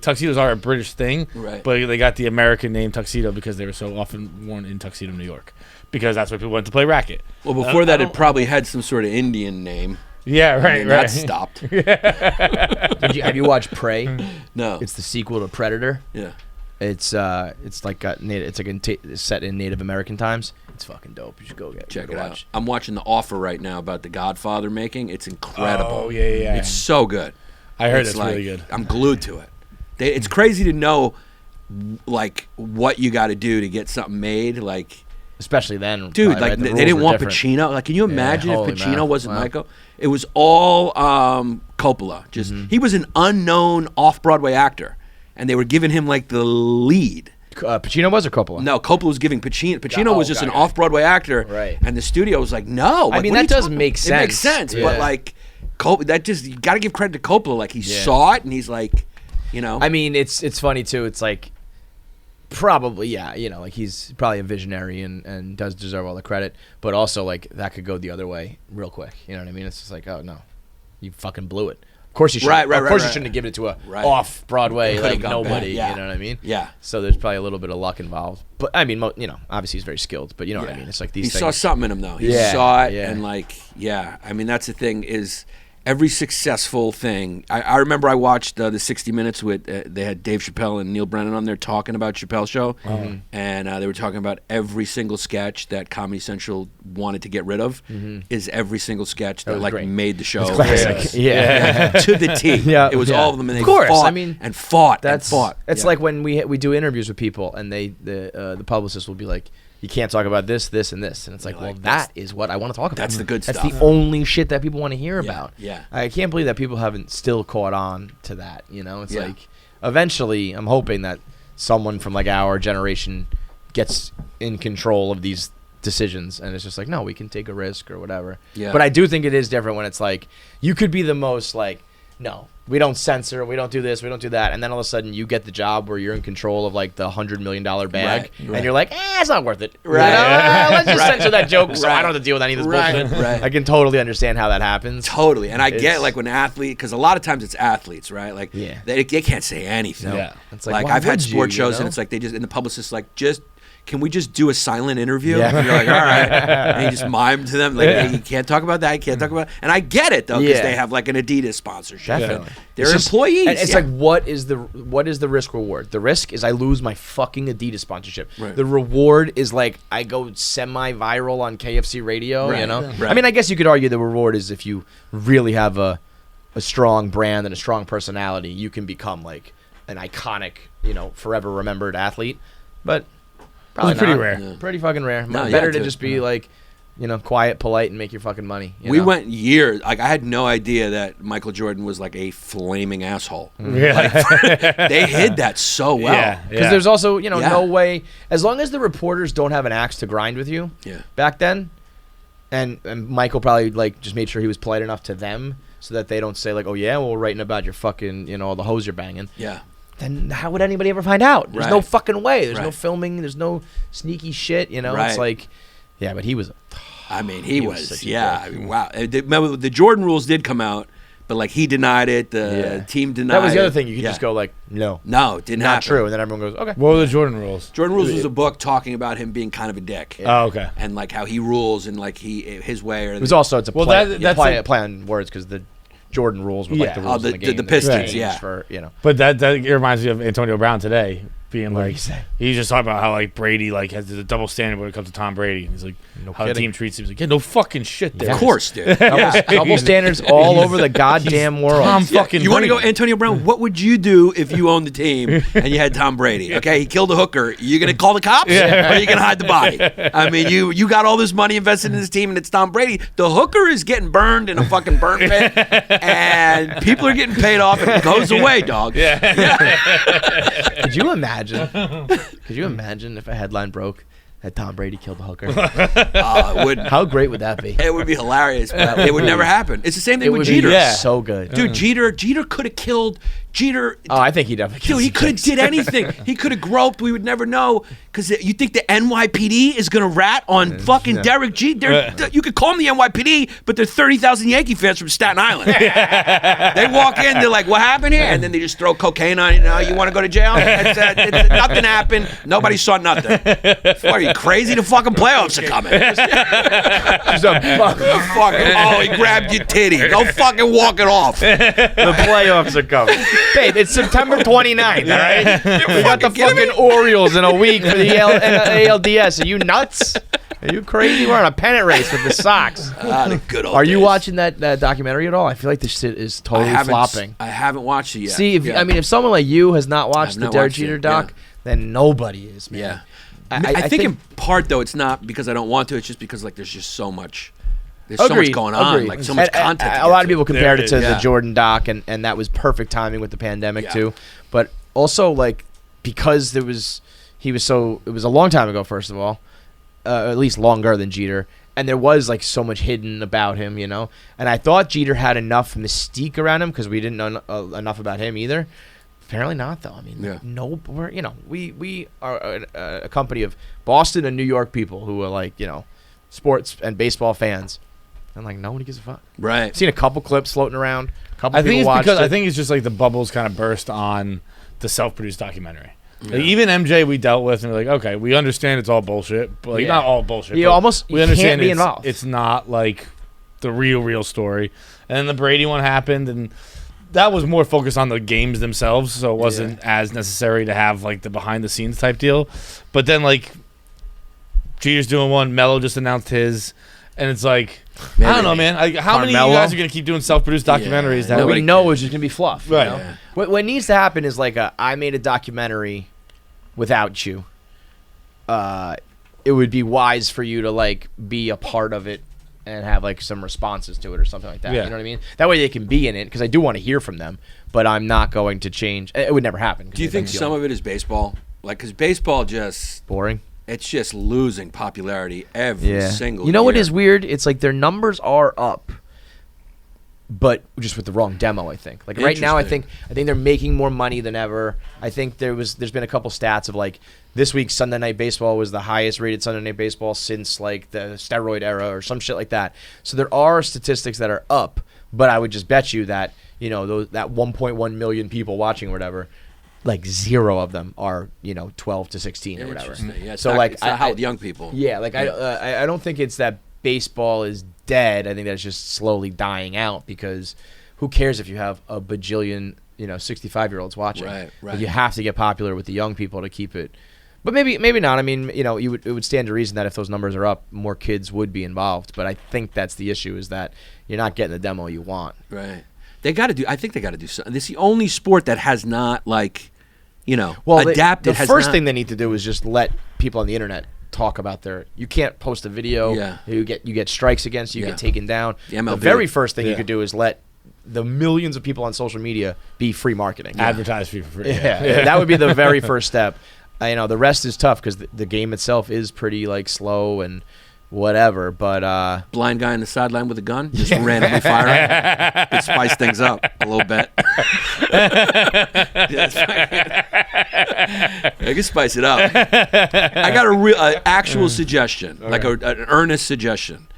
tuxedos are a British thing. Right. But they got the American name tuxedo because they were so often worn in Tuxedo, New York. Because that's where people went to play racket. Well, before that, it probably had some sort of Indian name. Yeah, right, and right. that stopped. Have you watched Prey? No. It's the sequel to Predator. Yeah. It's like set in Native American times. It's fucking dope. You should go Check it watch. out. I'm watching The Offer right now about the Godfather making. It's incredible. Oh, yeah. It's so good. I heard It's it's like, really good. I'm glued to it. It's crazy to know, like, what you got to do to get something made. Like, Especially then, dude, probably, like right? The they rules didn't were want different. Pacino. Like, can you imagine if holy Pacino man. wasn't Wow. Michael? It was all Coppola. Just he was an unknown off-Broadway actor, and they were giving him like the lead. Pacino was or Coppola? No, Coppola was giving Pacino. Pacino was just an off-Broadway actor, Right. And the studio was like, no. I Like, mean, what are that you does talking make about? It makes sense. sense, Yeah. but like, that just you got to give credit to Coppola. Like he saw it, and he's like, you know. I mean, it's funny too. It's like probably like he's probably a visionary and does deserve all the credit, but also like that could go the other way real quick. You know what I mean? It's just like, oh no, you fucking blew it. Of course you should. Right, of course you right. shouldn't have given it to a Right. off Broadway Could've like gone nobody. back, yeah. You know what I mean? Yeah. So there's probably a little bit of luck involved, but I mean, obviously he's very skilled. But you know what I mean? It's like these he things. saw something in him though. He Yeah, saw it, yeah. and like, yeah. I mean, that's the thing is. Every successful thing. I remember I watched the 60 Minutes with they had Dave Chappelle and Neil Brennan on there talking about Chappelle's show, and they were talking about every single sketch that Comedy Central wanted to get rid of is every single sketch that was like great. made the show classic. famous. Yeah. To the T. Yeah, It was yeah. all of them, and they Of course, fought I mean, and fought That's and fought. It's Yeah. like when we do interviews with people, and the publicist will be like, "You can't talk about this, this, and this," and it's like, You're well, like, that is what I want to talk about. that's the good That's stuff. the only shit that people want to hear about. yeah. I can't believe that people haven't still caught on to that. You know, it's Yeah. like eventually, I'm hoping that someone from like our generation gets in control of these decisions, and it's just like, no, we can take a risk or whatever. Yeah. But I do think it is different when it's like you could be the most like, no, we don't censor, we don't do this, we don't do that, and then all of a sudden you get the job where you're in control of like the $100 million bag, Right. and you're like, it's not worth it. Right. You know? Let's just censor that joke so I Right. don't have to deal with any of this Right. bullshit. Right. I can totally understand how that happens. Totally, and I get It's- like when because a lot of times it's athletes, right? Like, Yeah. they can't say anything. Yeah. It's Like, why I've had would you, sports you shows, know? and it's like and the publicist's like, can we just do a silent interview? Yeah. And you're like, all right. And you just mime to them, like, hey, you can't talk about that, you can't talk about And I get it, though, because Yeah. they have, like, an Adidas sponsorship. Definitely. They're It's just- employees. and it's yeah. like, what is the risk reward? The risk is I lose my fucking Adidas sponsorship. Right. The reward is like I go semi-viral on KFC radio. You Right. know, Right. I mean, I guess you could argue the reward is if you really have a strong brand and a strong personality, you can become like an iconic, forever remembered athlete. But probably pretty not. rare. Yeah. Pretty fucking rare. No, Better yeah, to too. just be like, quiet, polite, and make your fucking money. We went years. Like, I had no idea that Michael Jordan was, like, a flaming asshole. Yeah. They hid that so well. Yeah. Because there's also, Yeah. no way, as long as the reporters don't have an axe to grind with you Yeah. back then, and Michael probably, like, just made sure he was polite enough to them so that they don't say, like, oh, yeah, well, we're writing about your fucking, all the hoes you're banging. Yeah. Then how would anybody ever find out? There's no Right. fucking way. There's no Right. filming. There's no sneaky shit, It's Right. like, yeah, but he was, I mean, he was such a yeah. dick. I mean, wow. Remember, the Jordan rules did come out but like he denied it. The team denied it. That was the other thing. You could just go like, no, no, it didn't not happen. true, and then everyone goes, okay. What were the Jordan rules? Jordan Rules was a book talking about him being kind of a dick. Oh, okay. And like how he rules and like his way or It was also it's a Well, play, that's play on words because the Jordan rules were like the rules the of the game. the that Pistons, changed yeah. For, But that reminds me of Antonio Brown today being What did like, he say? he's just talking about how like Brady like has the double standard when it comes to Tom Brady. He's like, No how the kidding. team treats him. He's like, yeah, no fucking shit there. Of course, dude. Double standards all over the goddamn world. Tom Yeah, fucking you want to go Brady. Antonio Brown? What would you do if you owned the team and you had Tom Brady? Okay, he killed a hooker. You gonna call the cops or are you gonna hide the body? I mean, you got all this money invested in this team and it's Tom Brady. The hooker is getting burned in a fucking burn pit, and people are getting paid off, and it goes away, dog. Could you imagine? Could you imagine if a headline broke that Tom Brady killed a hooker? It would. How great would that be? It would be hilarious, but it would never happen. It's the same thing It with would Jeter. be Yeah. so good. Dude, Jeter could have killed Jeter. Oh, I think he definitely. Dude, he could have did anything. He could have groped. We would never know. Because you think the NYPD is going to rat on fucking Derek Jeter? You could call them the NYPD, but they're 30,000 Yankee fans from Staten Island. They walk in, they're like, what happened here? And then they just throw cocaine on you. Now you want to go to jail? Nothing happened. Nobody saw nothing. What, are you crazy? The fucking playoffs are coming. Oh, he grabbed your titty. Go fucking walk it off. The playoffs are coming. Babe, it's September 29th, all right? We got the fucking Orioles in a week for the ALDS. Are you nuts? Are you crazy? We're on a pennant race with the Sox. The good old Are you days. watching that documentary at all? I feel like this shit is totally flopping. I haven't watched it yet. See, if someone like you has not watched the not Derek watched Jeter it, doc, then nobody is, man. Yeah. I think in part though it's not because I don't want to. It's just because like there's just so much. There's so much going on. Like so much content. A lot of people compared it to Yeah. the Jordan doc, and that was perfect timing with the pandemic Yeah. too. But also like because it was a long time ago. First of all, at least longer than Jeter. And there was like so much hidden about him, you know. And I thought Jeter had enough mystique around him because we didn't know enough about him either. Apparently not, though. I mean, we are a company of Boston and New York people who are like, you know, sports and baseball fans, and like nobody gives a fuck. Right. I've seen a couple clips floating around. A couple I people think it's watched because it. I think it's just like the bubbles kind of burst on the self-produced documentary. Like even MJ we dealt with and we're like, okay, we understand it's all bullshit, but like not all bullshit. You but almost we you understand can't be it's, involved. it's not like the real story. And then the Brady one happened, and that was more focused on the games themselves, so it wasn't as necessary to have like the behind the scenes type deal. But then like Jeter's doing one, Melo just announced his, and it's like I don't know, man. Like, how many of you Carmelo? guys are gonna keep doing self-produced documentaries? Yeah, that we nobody know it's just gonna be fluff. Right. You know? Yeah. What needs to happen is like I made a documentary without you. It would be wise for you to like be a part of it and have like some responses to it or something like that. Yeah. You know what I mean? That way they can be in it because I do want to hear from them, but I'm not going to change. It would never happen. Do you think some of it is baseball? Like, because baseball just boring? it's just losing popularity every single. You know what year. is weird? It's like their numbers are up, but just with the wrong demo. I think. Like right now, I think they're making more money than ever. I think there's been a couple stats of like this week's Sunday Night Baseball was the highest rated Sunday Night Baseball since like the steroid era or some shit like that. So there are statistics that are up, but I would just bet you that that 1.1 million people watching or whatever. Like 0 of them are 12 to 16 or whatever. Yeah, So like it's not how with young people. Yeah, like I don't think it's that baseball is dead. I think that's just slowly dying out because who cares if you have a bajillion 65-year-olds watching? Right. But you have to get popular with the young people to keep it. But maybe not. I mean, it would stand to reason that if those numbers are up, more kids would be involved. But I think that's the issue is that you're not getting the demo you want. Right. I think they got to do something. This is the only sport that has not Well, adapted. The first thing they need to do is just let people on the internet talk about their. You can't post a video. Yeah. You get strikes against you. You Yeah. get taken down. The MLB. The very first thing you Yeah. could do is let the millions of people on social media be free marketing. advertise for free. Yeah. That would be the very first step. The rest is tough because the game itself is pretty slow and whatever. But blind guy on the sideline with a gun, just randomly firing. It spice things up a little bit. I can spice it up. I got a real actual suggestion, like an earnest suggestion.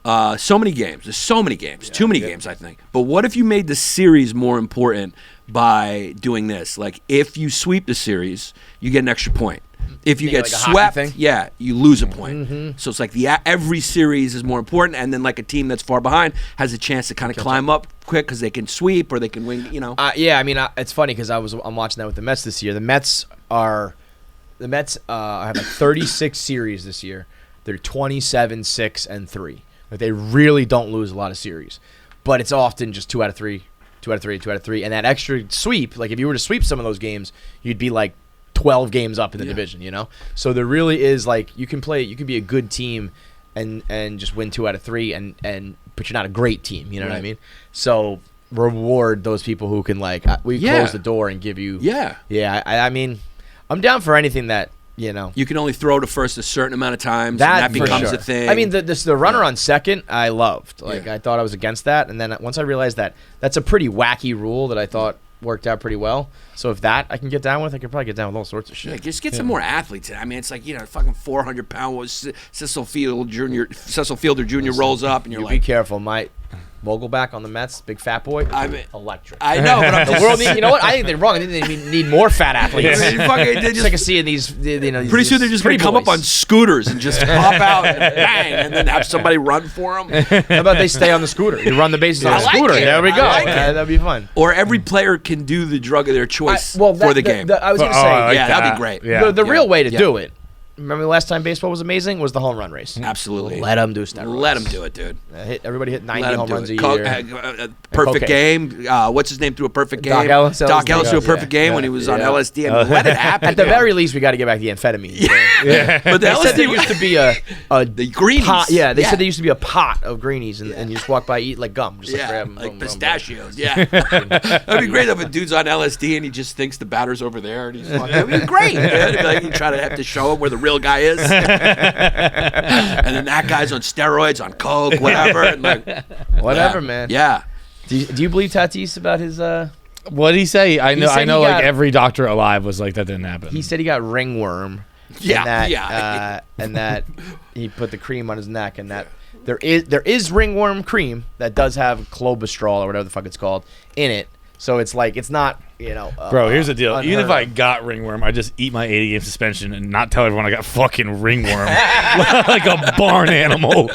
So many games. There's so many games. Too many games, I think. But what if you made the series more important by doing this? Like, if you sweep the series, you get an extra point. If you get like a hockey swept, thing? you lose a point. So it's like every series is more important, and then like a team that's far behind has a chance to kind of climb up quick because they can sweep or they can win. You know. Yeah, I mean, it's funny because I'm watching that with the Mets this year. The Mets have like 36 series this year. They're 27-6-3. Like they really don't lose a lot of series, but it's often just 2 out of 3, 2 out of 3, 2 out of 3, and that extra sweep. Like if you were to sweep some of those games, you'd be like 12 games up in the division, you know? So there really is like you can be a good team and just win 2 out of 3 but you're not a great team, you know what I mean? So reward those people who can like close the door and give you I mean, I'm down for anything that, you know. You can only throw to first a certain amount of times, and that becomes a thing. I mean, the runner on second, I loved. Like I thought I was against that, and then once I realized that that's a pretty wacky rule that I thought worked out pretty well. So if that I can get down with, I can probably get down with all sorts of shit. Yeah, just get some more athletes. I mean, it's like, fucking 400-pound was Cecil Fielder Jr. rolls up, and you're like, be careful, Mike. Vogelback on the Mets, big fat boy. I mean, electric. I know, but I'm the world you know what? I think they're wrong. I think they need more fat athletes. Just like I see in these, pretty soon they're just going to come up on scooters and just pop out and bang, and then have somebody run for them. How about they stay on the scooter? You run the bases on the scooter. There we go. That'd be fun. Or every player can do the drug of their choice for the game. I was going to say, that'd be great. Yeah. The real way to do it. Remember the last time baseball was amazing was the home run race. Absolutely. Let them do steroids. Let them do it, dude. Everybody hit 90 home runs a year. Perfect game. What's his name threw a perfect game? Doc Ellis threw a perfect game when he was on LSD. And let it happen. At the very least, we got to get back to the amphetamines. But they said there used to be the greenies. Pot, they said there used to be a pot of greenies, and you just walk by, eat like gum, just like grab them, like boom, pistachios. Boom, boom. That'd be great if a dude's on LSD and he just thinks the batter's over there, and he's like, that'd be great. It'd be like you try to have to show him where the real guy is. And then that guy's on steroids, on coke, whatever. And like, whatever, man. Yeah. Do you believe Tatis about his? What did he say? I know. Like every doctor alive was like that didn't happen. He said he got ringworm. And that he put the cream on his neck, and that there is ringworm cream that does have clobestrol or whatever the fuck it's called in it. So it's like it's not, Bro, here's the deal. Even if I got ringworm, I just eat my 80-game suspension and not tell everyone I got fucking ringworm like a barn animal. Dude,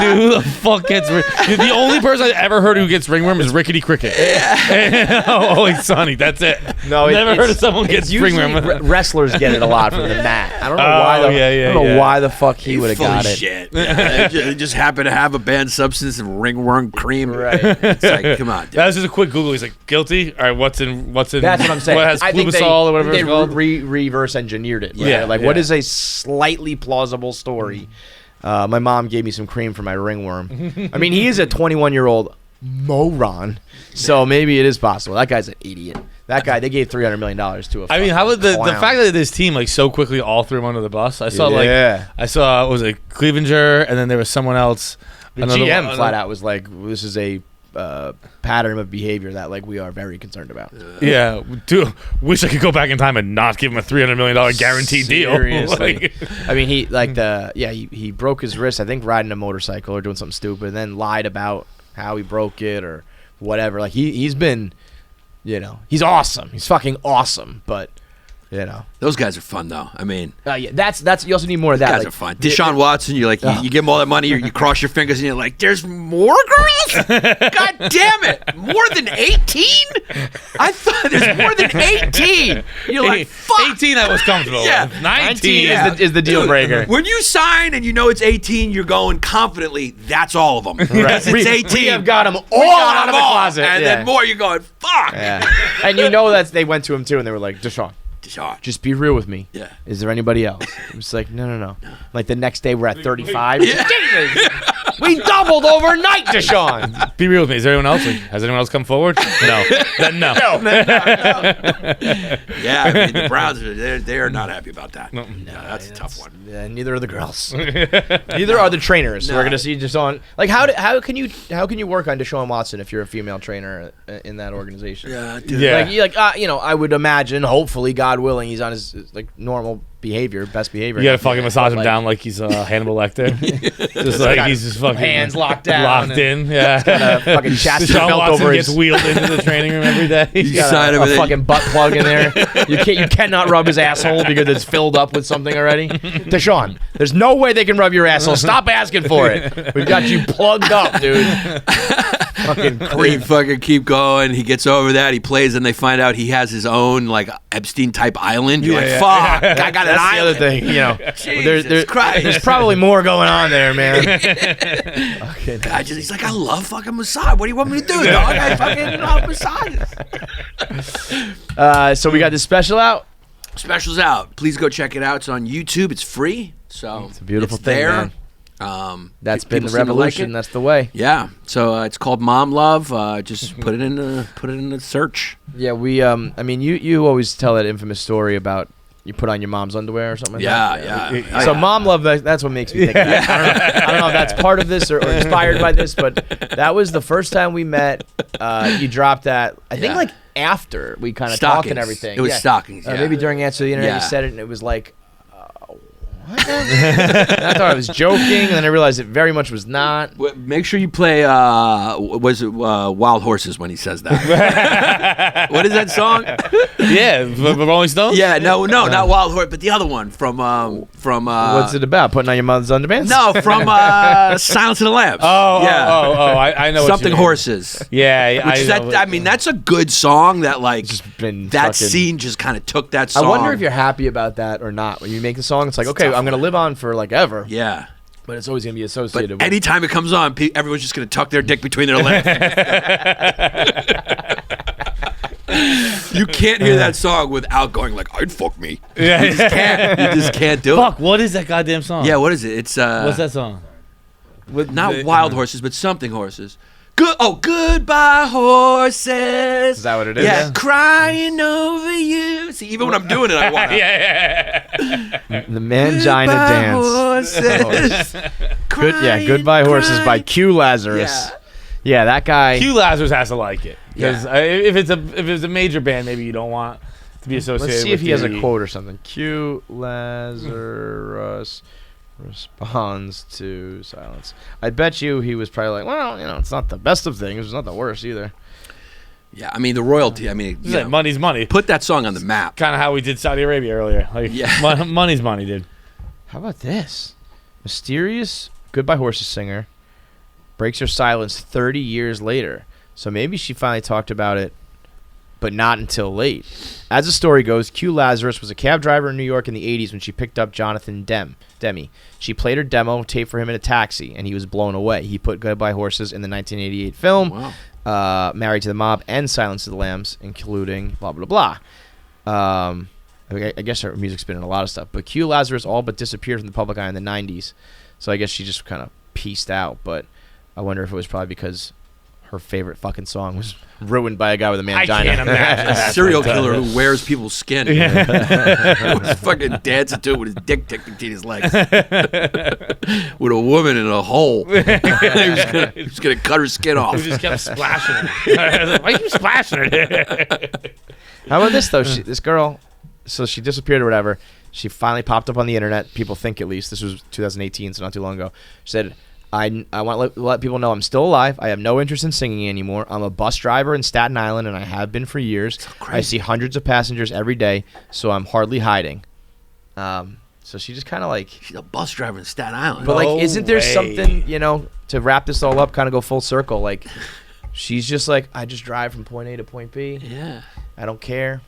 who the fuck gets the only person I've ever heard who gets ringworm is Rickety Cricket. Always Sunny. That's it. No, never heard of someone gets ringworm. Wrestlers get it a lot from the mat. I don't know why. I don't know why the fuck he would have got it. Shit. They just happen to have a banned substance of ringworm cream. Right. It's like, come on, dude. That was just a quick Google. He's like, guilty? All right, what's in? That's what I'm saying. What has I think Clubasol or whatever it's called? reverse engineered it. Right? What is a slightly plausible story? My mom gave me some cream for my ringworm. I mean, he is a 21-year-old moron, so maybe it is possible. That guy's an idiot. That guy, they gave $300 million to a. I mean, how would the fact that this team like so quickly all threw him under the bus? I saw was it Clevenger, and then there was someone else. The GM flat out was like, "This is a pattern of behavior that like we are very concerned about." Yeah, dude, wish I could go back in time and not give him a $300 million guaranteed deal. I mean, he broke his wrist. I think riding a motorcycle or doing something stupid, and then lied about how he broke it or whatever. Like he's been, he's awesome. He's fucking awesome, but. Those guys are fun though. I mean, that's you also need more of that. Guys are fun. Deshaun Watson, you're like, you give him all that money, you cross your fingers, and you're like, there's more girls? God damn it! More than 18? I thought there's more than 18. You're like, fuck. 18, I was comfortable with. 19 is the deal breaker. When you sign and you know it's 18, you're going confidently, that's all of them. Right. It's 18. We have got them all out of the closet. And then more, you're going, fuck. Yeah. And that they went to him too, and they were like, Deshaun, just be real with me. Yeah. Is there anybody else? It was like, no. Like the next day we're at 35. Yeah. We doubled overnight, Deshaun. Be real with me. Is there anyone else? Like, has anyone else come forward? No. Then no. Yeah, I mean, the Browns, they are not happy about that. No, that's a tough one. Yeah, neither are the girls. Neither are the trainers. No. We're gonna see Deshaun. Like, how can you work on Deshaun Watson if you're a female trainer in that organization? Yeah, dude. Yeah. I would imagine, hopefully, God willing, he's on his like normal behavior, best behavior. You gotta fucking massage him Like- down like he's Hannibal Lecter. Just like he's just fucking hands locked down, locked in. Yeah. fucking chastity Deshaun belt Watson over gets his. wheeled into the training room every day. He's got Side of a it. fucking butt plug in there. You cannot rub his asshole because it's filled up with something already. Deshaun, there's no way they can rub your asshole. Stop asking for it. We've got you plugged up, dude. Fucking They creep. fucking keep going. He gets over that. He plays, and they find out he has his own like Epstein type island. You're like, fuck, I got an That's the other island. thing, you know. Jesus Christ. There's probably more going on there, man. He's like, I love fucking massage. What do you want me to do, dog? I fucking love massages. So we got this special out. Special's out. Please go check it out. It's on YouTube. It's free. So It's a beautiful it's thing, there. man. That's been People the seem to like revolution. it. That's the way. Yeah. So it's called Mom Love. Just put it in the search. Yeah, we. I mean, you always tell that infamous story about you put on your mom's underwear or something like that. Yeah. So Mom Love, that's what makes me think of that. I don't know if that's part of this or inspired by this, but that was the first time we met. You dropped that, I think, Yeah. like after we kind of talked and everything. It was stockings. Yeah. Maybe during Answer the Internet Yeah. you said it, and it was like, what? And I thought I was joking, and then I realized it very much was not. Make sure you play Wild Horses when he says that. What is that song? Yeah, the Rolling Stones. Yeah, no, not Wild Horse, but the other one from What's it about? Putting on your mother's underpants? No, from Silence of the Lambs. I know. Something what you mean. Horses. Yeah, Which is know what- I mean, that's a good song. That like been that fucking- scene just kind of took that I song. wonder if you're happy about that or not. When you make the song, it's like, okay, I'm gonna live on for like ever, Yeah. but it's always gonna be But associated with. anytime it comes on, everyone's just gonna tuck their dick between their legs. You can't hear that song without going like, "I'd fuck me." Yeah. You just can't do Fuck, what is that goddamn song? it. Yeah, what is it? It's What's that song? not Wild Horses, but Something Horses. Goodbye horses. Is that what it is? Yeah, crying over you. See, even when I'm doing it, I want to. The Mangina Dance. Horses. Goodbye Horses by Q Lazarus. Yeah, that guy. Q Lazarus has to like it because if it's a major band, maybe you don't want to be associated. Let's see with if he has a the- quote or something. Q Lazarus responds to silence. I bet you he was probably like, well, it's not the best of things. It's not the worst either. Yeah, I mean the royalty. I mean, It's like money's money. put that song on the map. Kind of how we did Saudi Arabia earlier. Like, Yeah. money's money, dude. How about this? Mysterious Goodbye Horses singer breaks her silence 30 years later. So maybe she finally talked about it, but not until late. As the story goes, Q Lazarus was a cab driver in New York in the 80s when she picked up Jonathan Demme. She played her demo tape for him in a taxi, and he was blown away. He put Goodbye Horses in the 1988 film, Married to the Mob, and Silence of the Lambs, including blah, blah, blah. I guess her music's been in a lot of stuff. But Q Lazarus all but disappeared from the public eye in the 90s. So I guess she just kind of pieced out. But I wonder if it was probably because her favorite fucking song was ruined by a guy with a mangina. I can't imagine. A That's serial what it killer does. who wears people's skin. Was fucking dancing to it with his dick between his legs. With a woman in a hole. he was gonna cut her skin off. We just kept splashing it. Why are you splashing it? How about this, though? This girl, so she disappeared or whatever. She finally popped up on the internet. People think, at least. This was 2018, so not too long ago. She said, I want to let people know I'm still alive. I have no interest in singing anymore. I'm a bus driver in Staten Island, and I have been for years. I see hundreds of passengers every day, so I'm hardly hiding. So she just kind of like... She's a bus driver in Staten Island. But, like, No isn't there way. something, to wrap this all up, kind of go full circle? Like, she's just like, I just drive from point A to point B. Yeah. I don't care.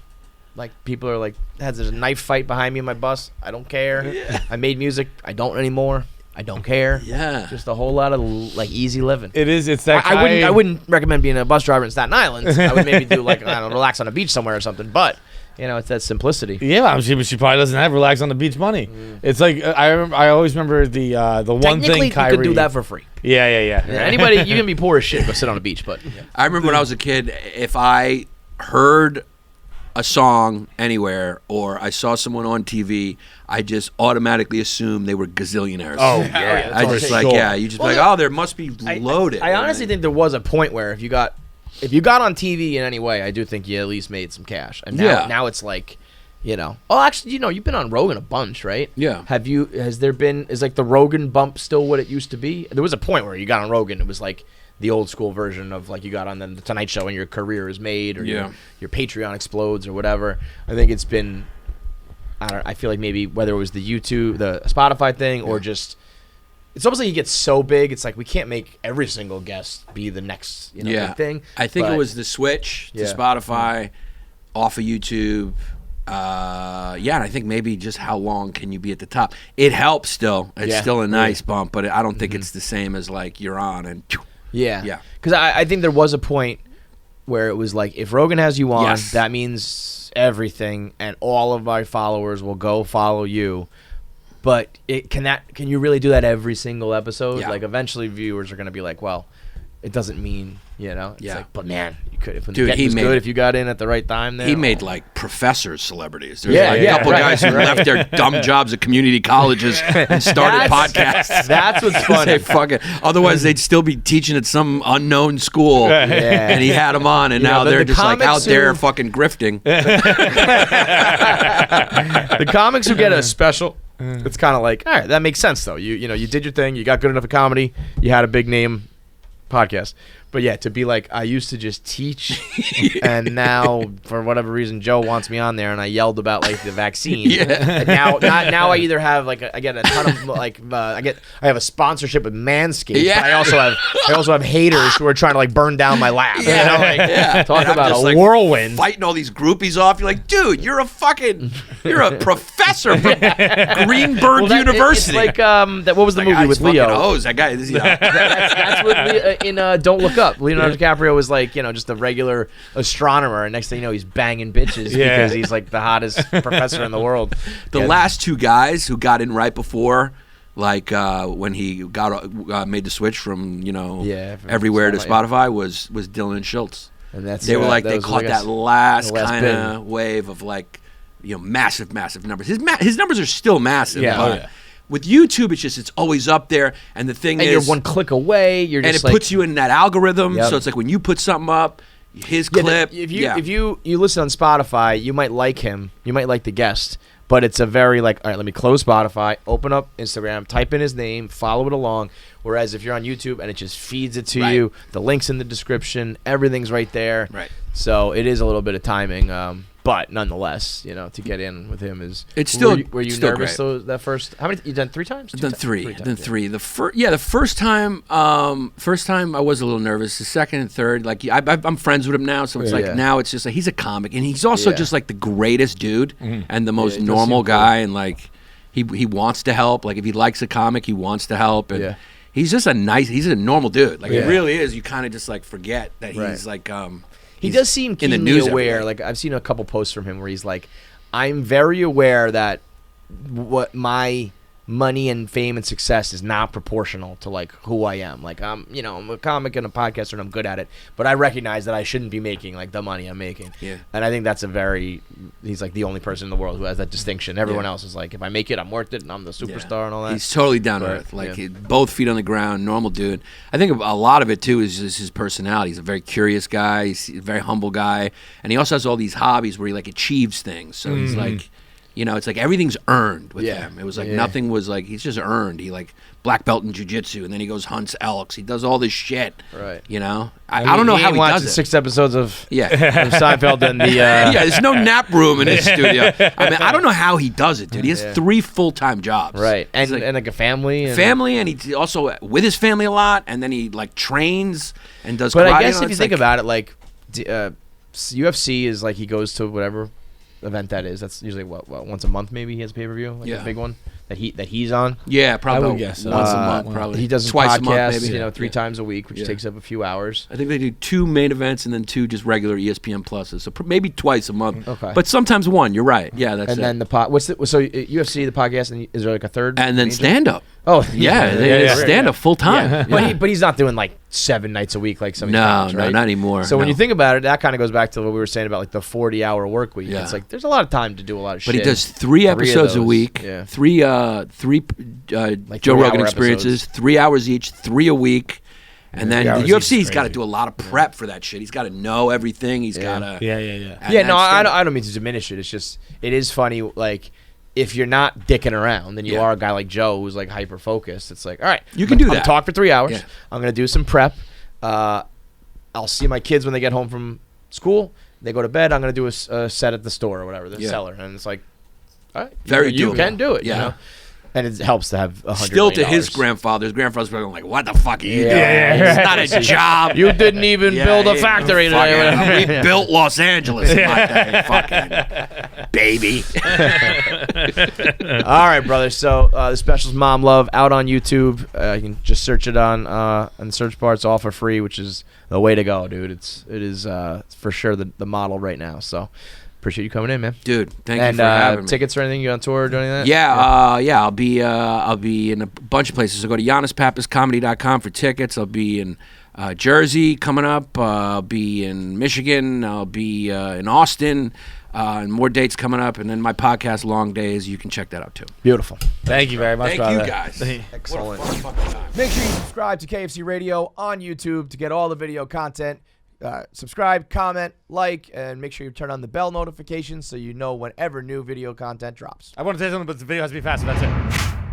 Like, people are like, there's a knife fight behind me in my bus. I don't care. Yeah. I made music. I don't anymore. I don't care. Yeah. Just a whole lot of, like, easy living. It is. It's that. I wouldn't recommend being a bus driver in Staten Island. I would maybe do, like, I don't know, relax on a beach somewhere or something. But, it's that simplicity. Yeah, she probably doesn't have relax on the beach money. It's like I always remember the one Technically, thing Kyrie you could do that for free. Yeah. Anybody, you can be poor as shit, go sit on a beach. But I remember when I was a kid, if I heard a song anywhere or I saw someone on TV, I just automatically assumed they were gazillionaires. Oh, yeah, I just like, you just like, oh, there must be loaded. I honestly think there was a point where if you got on TV in any way, I do think you at least made some cash. And now it's like, you know. Oh, actually, you know, you've been on Rogan a bunch, right? Yeah. Is like the Rogan bump still what it used to be? There was a point where you got on Rogan, it was like the old school version of like you got on the Tonight Show and your career is made, or your Patreon explodes or whatever. I think it's been, I feel like maybe whether it was the YouTube, the Spotify thing, or just, it's almost like you get so big, it's like we can't make every single guest be the next big thing. I think it was the switch to Spotify, off of YouTube. And I think maybe just how long can you be at the top? It helps still. It's still a nice bump, but I don't think it's the same as like you're on and. Yeah. Because I think there was a point where it was like, if Rogan has you on, that means everything, and all of my followers will go follow you. But can you really do that every single episode? Yeah. Like, eventually viewers are going to be like, well, it doesn't mean, It's like, but man, you could. If Dude, he made good if you got in at the right time. There, he made like professors celebrities. There's a couple guys who left their dumb jobs at community colleges and started podcasts. That's what's funny. Otherwise, they'd still be teaching at some unknown school. And he had them on, and now they're just like out there fucking grifting. The comics who get a special, it's kind of like, all right, that makes sense though. You did your thing. You got good enough at comedy. You had a big name podcast. But yeah, to be like, I used to just teach, and now for whatever reason Joe wants me on there, and I yelled about like the vaccine. And now I either have like I get a ton of like I have a sponsorship with Manscaped. But I also have haters who are trying to like burn down my lab. Talk about a whirlwind. Fighting all these groupies off. You're like, dude, you're a professor from Greenberg University. It's like what was the movie with Leo? Hose. That guy. That's what in Don't Look Up. Leonardo DiCaprio was like, just a regular astronomer, and next thing you know, he's banging bitches because he's like the hottest professor in the world. The last two guys who got in right before, like when he made the switch from everywhere to Spotify, was Dylan and Schultz. And they were like they caught that last kind of wave of like massive numbers. His numbers are still massive. With YouTube, it's always up there, and the thing is, you're one click away. It puts you in that algorithm. So it's like when you put something up, his clip. If you listen on Spotify, you might like him, you might like the guest, but it's a very like, all right, let me close Spotify, open up Instagram, type in his name, follow it along. Whereas if you're on YouTube and it just feeds it to you, the link's in the description, everything's right there. Right. So it is a little bit of timing. But nonetheless, to get in with him is. It's still. Were you still nervous great. that first? How many? You done 3 times? I've done three. The first time I was a little nervous. The second and third, like I'm friends with him now, so it's now it's just like he's a comic, and he's also just like the greatest dude and the most normal guy, and like he wants to help. Like if he likes a comic, he wants to help, and he's just he's a normal dude. Like it really is. You kind of just like forget that he's like. He does seem keenly aware. Like I've seen a couple posts from him where he's like, "I'm very aware that what my money and fame and success is not proportional to like who I am. Like I'm a comic and a podcaster and I'm good at it, but I recognize that I shouldn't be making like the money I'm making." Yeah. And I think that's he's like the only person in the world who has that distinction. Everyone else is like, if I make it, I'm worth it, and I'm the superstar and all that. He's totally down to earth. Like both feet on the ground, normal dude. I think a lot of it too is just his personality. He's a very curious guy. He's a very humble guy, and he also has all these hobbies where he like achieves things. So he's like. It's like everything's earned with him. It was like nothing was like, he's just earned. He like black belt in jiu-jitsu, and then he goes hunts elks. He does all this shit. Right. I don't know how he does it. 6 episodes of Seinfeld and the... there's no nap room in his studio. I mean, I don't know how he does it, dude. He has 3 full-time jobs. Right. And like a family. And he's also with his family a lot, and then he like trains and does karate. But I guess if you think about it, like UFC is like he goes to whatever event that is. That's usually what once a month maybe he has a pay-per-view, like a big one that he's on. Yeah, probably. I would guess so. Once a month, probably. He does twice podcast, a month, maybe. 3 times a week, which takes up a few hours. I think they do 2 main events and then 2 just regular ESPN pluses. So maybe twice a month. Okay. But sometimes 1. You're right. Yeah, that's it. And then the UFC, the podcast, and is there like a third? And then stand up. Oh yeah, stand up full time. Yeah. But he's not doing like 7 nights a week like some. No, right? not anymore. So when you think about it, that kind of goes back to what we were saying about like the 40-hour work week. Yeah. It's like there's a lot of time to do a lot of shit. But he does 3 episodes a week. Yeah. 3 Joe Rogan experiences, 3 hours each, 3 a week. And then Yeah, the he's UFC's got to crazy. do a lot of prep for that shit. He's got to know everything. He's got to. Yeah. Yeah, no, I don't mean to diminish it. It's just, it is funny, like, if you're not dicking around, then you are a guy like Joe who's, like, hyper-focused. It's like, all right. You can do I'm that. going to talk for 3 hours. Yeah. I'm going to do some prep. I'll see my kids when they get home from school. They go to bed. I'm going to do a set at the store or whatever, the seller. And it's like, all right. Very you doable. can do it, Yeah. you know? And it helps to have $100 Still to million. his grandfather. His grandfather's probably like, what the fuck are you doing? Yeah. It's not a job. You didn't even build a factory today. Fucking, we built Los Angeles in my day. Fucking baby. All right, brother. So the special's Mom Love out on YouTube. You can just search it on the search bar. It's all for free, which is the way to go, dude. It is for sure the model right now. So appreciate you coming in, man. Dude, thank you for having me. Tickets or anything? You on tour or doing that? Yeah, I'll be in a bunch of places. So go to YannisPappasComedy.com for tickets. I'll be in Jersey coming up. I'll be in Michigan. I'll be in Austin. And more dates coming up. And then my podcast, Long Days, you can check that out too. Beautiful. Thank you very much, Thank brother. you guys. Excellent. What a fun fucking time. Make sure you subscribe to KFC Radio on YouTube to get all the video content. Subscribe, comment, like, and make sure you turn on the bell notifications so you know whenever new video content drops. I want to say something, but the video has to be faster. That's it.